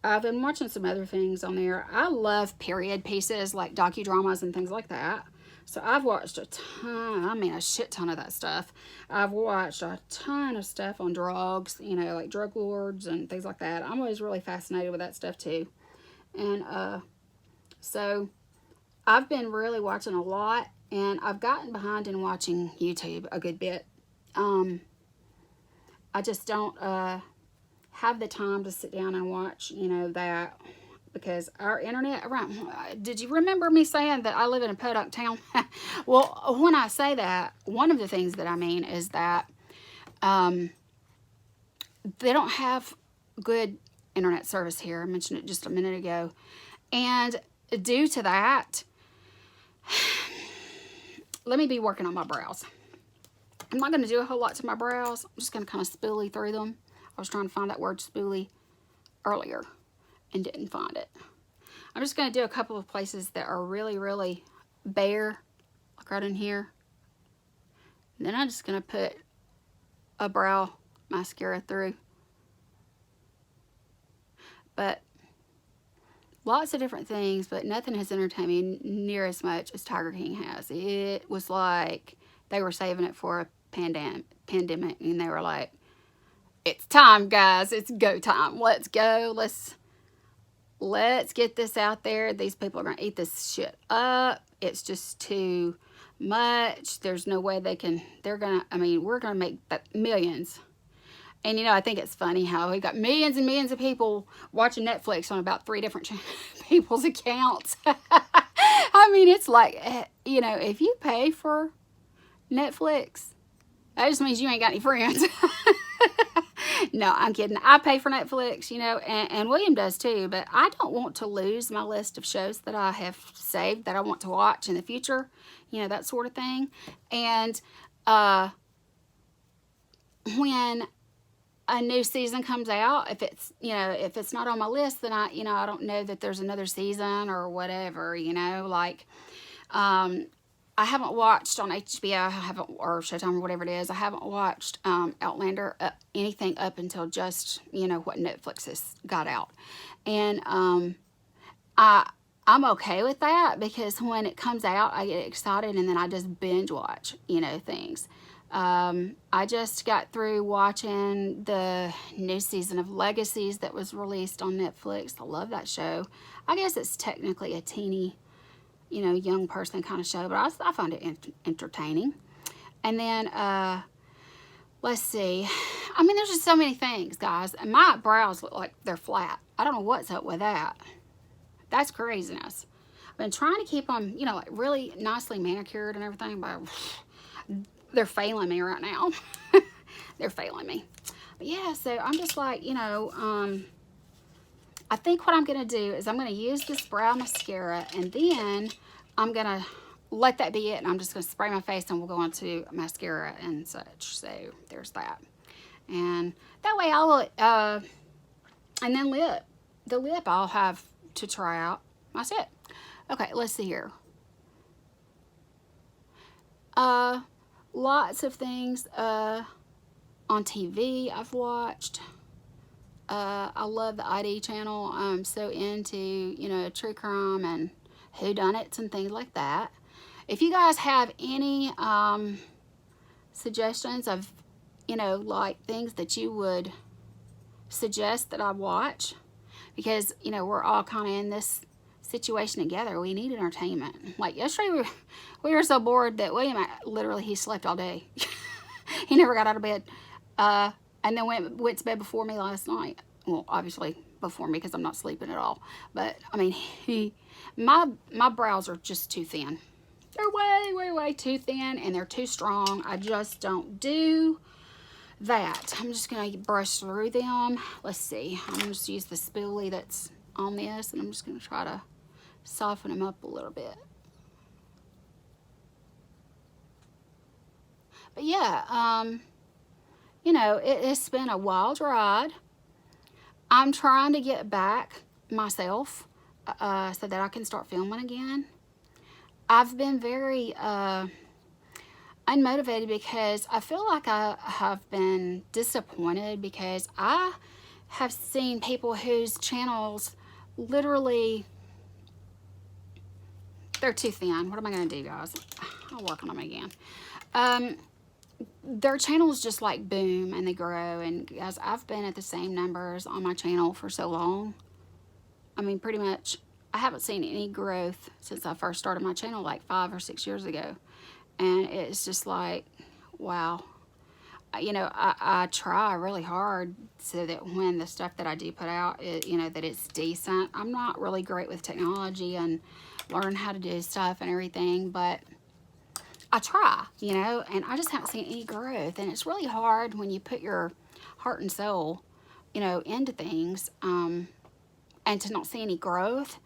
I've been watching some other things on there. I love period pieces, like docudramas and things like that. So I've watched a ton, I mean a shit ton of that stuff. I've watched a ton of stuff on drugs, you know, like drug lords and things like that. I'm always really fascinated with that stuff too. And so I've been really watching a lot, and I've gotten behind in watching YouTube a good bit. I just don't have the time to sit down and watch, you know, that, because our internet around, did you remember me saying that I live in a podunk town? Well, when I say that, one of the things that I mean is that they don't have good internet service here. I mentioned it just a minute ago. And due to that, let me be working on my brows. I'm not going to do a whole lot to my brows. I'm just going to kind of spoolie through them. I was trying to find that word spoolie earlier and didn't find it. I'm just going to do a couple of places that are really, really bare, like right in here. And then I'm just going to put a brow mascara through. But lots of different things, but nothing has entertained me near as much as Tiger King has. It was like they were saving it for a pandemic, and they were like, it's time, guys. It's go time. Let's go. Let's get this out there. These people are going to eat this shit up. It's just too much. There's no way we're going to make millions. And, you know, I think it's funny how we got millions and millions of people watching Netflix on about 3 different people's accounts. I mean, it's like, you know, if you pay for Netflix, that just means you ain't got any friends. No, I'm kidding. I pay for Netflix, you know, and William does too, but I don't want to lose my list of shows that I have saved that I want to watch in the future, you know, that sort of thing. And when a new season comes out, if it's not on my list, then I don't know that there's another season or whatever, you know, like, I haven't watched on HBO, or Showtime or whatever it is, I haven't watched Outlander, anything up until just, you know, what Netflix has got out. And I'm okay with that, because when it comes out, I get excited, and then I just binge watch, you know, things. I just got through watching the new season of Legacies that was released on Netflix. I love that show. I guess it's technically a teeny, you know, young person kind of show, but I find it entertaining. And then, let's see. I mean, there's just so many things, guys. And my brows look like they're flat. I don't know what's up with that. That's craziness. I've been trying to keep them, you know, like really nicely manicured and everything, but they're failing me right now. They're failing me. But yeah, so I'm just like, you know, I think what I'm going to do is I'm going to use this brow mascara, and then I'm going to let that be it, and I'm just going to spray my face and we'll go on to mascara and such. So there's that. And that way I'll, and then the lip I'll have to try out. That's it. Okay, let's see here. Lots of things on TV I've watched. I love the ID channel. I'm so into, you know, true crime and whodunits and things like that. If you guys have any suggestions of, you know, like things that you would suggest that I watch, because, you know, we're all kind of in this situation together. We need entertainment. Like yesterday we were so bored that William, literally, he slept all day. He never got out of bed. And then went to bed before me last night. Well, obviously before me because I'm not sleeping at all. But I mean, my brows are just too thin. They're way, way, way too thin, and they're too strong. I just don't do that. I'm just gonna brush through them. Let's see. I'm gonna just use the spoolie that's on this, and I'm just gonna try to soften them up a little bit. But yeah, you know, it's been a wild ride. I'm trying to get back myself so that I can start filming again. I've been very unmotivated because I feel like I have been disappointed because I have seen people whose channels literally, they're too thin. What am I going to do, guys? I'll work on them again. Their channels just like boom and they grow, and guys, I've been at the same numbers on my channel for so long. I mean, pretty much I haven't seen any growth since I first started my channel like 5 or 6 years ago, and it's just like, wow. You know, I try really hard so that when the stuff that I do put out, you know, that it's decent. I'm not really great with technology and learn how to do stuff and everything, but I try, you know, and I just haven't seen any growth. And it's really hard when you put your heart and soul, you know, into things, and to not see any growth.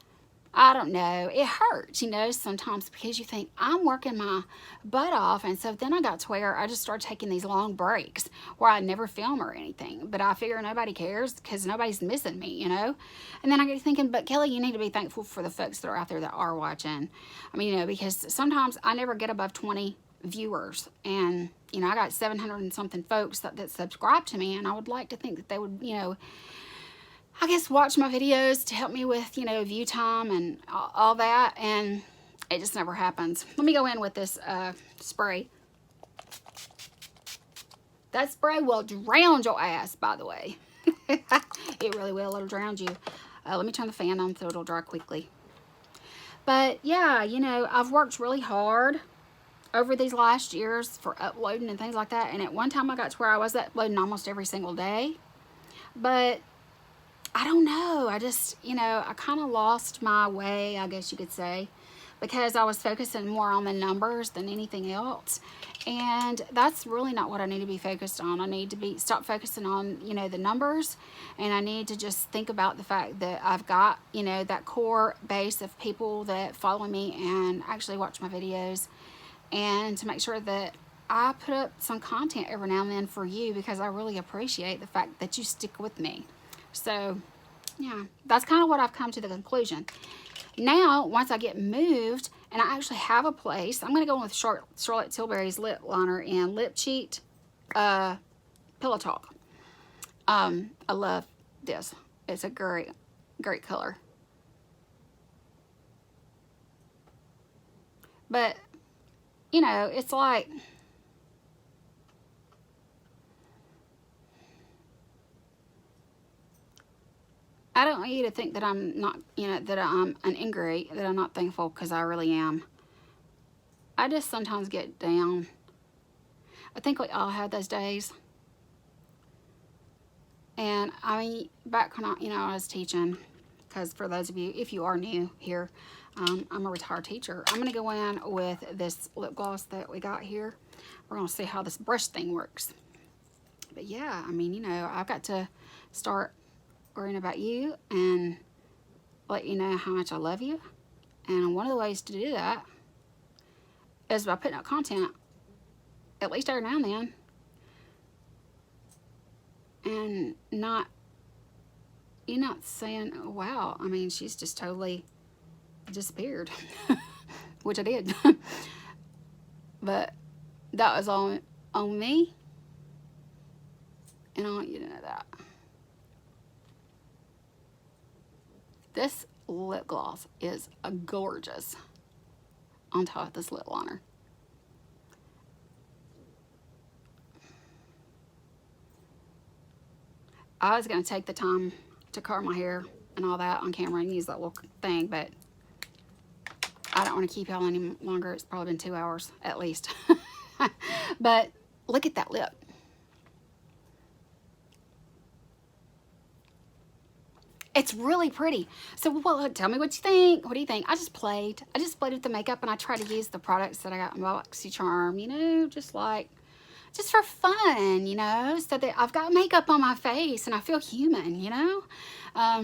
I don't know. It hurts, you know, sometimes because you think I'm working my butt off. And so then I got to where I just started taking these long breaks where I never film or anything. But I figure nobody cares because nobody's missing me, you know. And then I get thinking, but Kelly, you need to be thankful for the folks that are out there that are watching. I mean, you know, because sometimes I never get above 20 viewers. And, you know, I got 700 and something folks that subscribe to me. And I would like to think that they would, you know, I guess watch my videos to help me with, you know, view time and all that, and it just never happens. Let me go in with this spray. That spray will drown your ass, by the way. It really will. It'll drown you. Let me turn the fan on so it'll dry quickly. But yeah, you know, I've worked really hard over these last years for uploading and things like that, and at one time I got to where I was uploading almost every single day. But I don't know. I just, you know, I kind of lost my way, I guess you could say, because I was focusing more on the numbers than anything else. And that's really not what I need to be focused on. I need to stop focusing on, you know, the numbers. And I need to just think about the fact that I've got, you know, that core base of people that follow me and actually watch my videos. And to make sure that I put up some content every now and then for you, because I really appreciate the fact that you stick with me. So, yeah, that's kind of what I've come to the conclusion. Now, once I get moved and I actually have a place, I'm going to go in with Charlotte Tilbury's lip liner and Lip Cheat Pillow Talk. I love this. It's a great, great color. But, you know, it's like, I don't want you to think that I'm not, you know, that I'm an ingrate, that I'm not thankful, because I really am. I just sometimes get down. I think we all have those days. And I mean, back when I was teaching, because for those of you, if you are new here, I'm a retired teacher. I'm going to go in with this lip gloss that we got here. We're going to see how this brush thing works. But yeah, I mean, you know, I've got to start worrying about you and let you know how much I love you. And one of the ways to do that is by putting out content at least every now and then, and you're not saying, oh, wow, I mean, she's just totally disappeared, which I did. But that was all on me, and I want you to know that. This lip gloss is gorgeous on top of this lip liner. I was going to take the time to curl my hair and all that on camera and use that little thing, but I don't want to keep y'all any longer. It's probably been 2 hours at least. But look at that lip. It's really pretty. So, well, tell me what you think. What do you think? I just played with the makeup, and I tried to use the products that I got in Boxycharm, you know, just for fun, you know, so that I've got makeup on my face and I feel human, you know,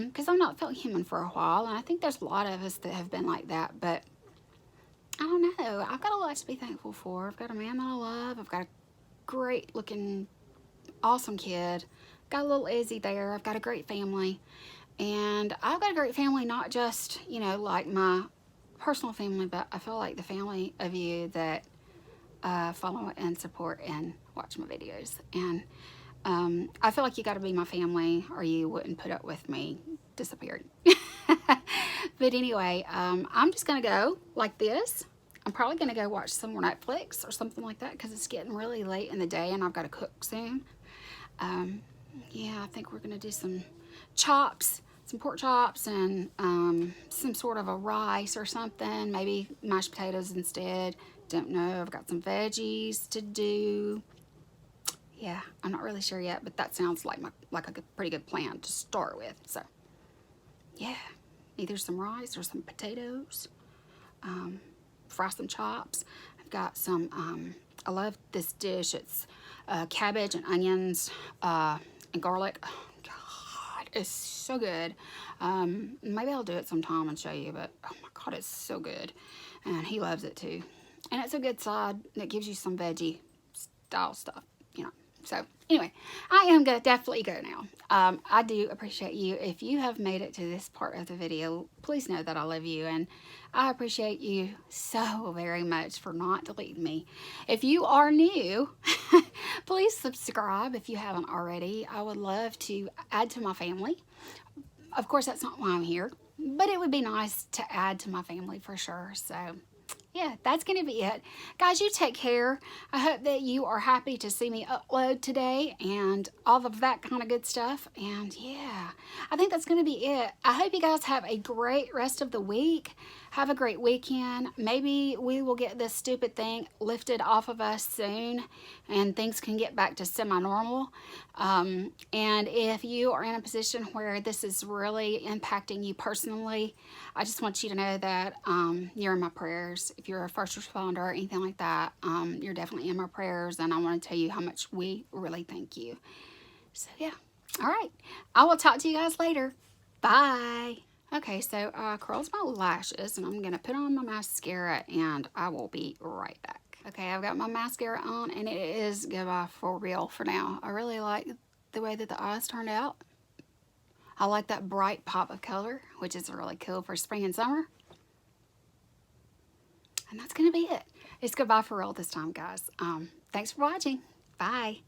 because I've not felt human for a while, and I think there's a lot of us that have been like that, but I don't know. I've got a lot to be thankful for. I've got a man that I love. I've got a great looking, awesome kid. Got a little Izzy there. I've got a great family. And I've got a great family, not just, you know, like my personal family, but I feel like the family of you that follow and support and watch my videos. And I feel like you got to be my family or you wouldn't put up with me disappearing. But anyway, I'm just going to go like this. I'm probably going to go watch some more Netflix or something like that because it's getting really late in the day and I've got to cook soon. Yeah, I think we're going to do some chops, some pork chops, and some sort of a rice or something, maybe mashed potatoes instead. Don't know. I've got some veggies to do. Yeah, I'm not really sure yet, but that sounds like a pretty good plan to start with. So yeah, either some rice or some potatoes, fry some chops. I've got some I love this dish. It's cabbage and onions and garlic. Oh, it's so good. Maybe I'll do it sometime and show you, but oh my god, it's so good, and he loves it too. And it's a good side that gives you some veggie style stuff, you know. So anyway, I am gonna definitely go now. I do appreciate you. If you have made it to this part of the video, please know that I love you, and I appreciate you so very much for not deleting me. If you are new, please subscribe if you haven't already. I would love to add to my family. Of course, that's not why I'm here, but it would be nice to add to my family for sure. So yeah, that's going to be it. Guys, you take care. I hope that you are happy to see me upload today and all of that kind of good stuff. And yeah, I think that's going to be it. I hope you guys have a great rest of the week. Have a great weekend. Maybe we will get this stupid thing lifted off of us soon and things can get back to semi-normal. And if you are in a position where this is really impacting you personally, I just want you to know that you're in my prayers. If you're a first responder or anything like that, you're definitely in my prayers, and I want to tell you how much we really thank you. So yeah, all right, I will talk to you guys later. Bye. Okay, so I curled my lashes, and I'm gonna put on my mascara, and I will be right back. Okay, I've got my mascara on, and it is goodbye for real for now. I really like the way that the eyes turned out. I like that bright pop of color, which is really cool for spring and summer. And that's going to be it. It's goodbye for real this time, guys. Thanks for watching. Bye.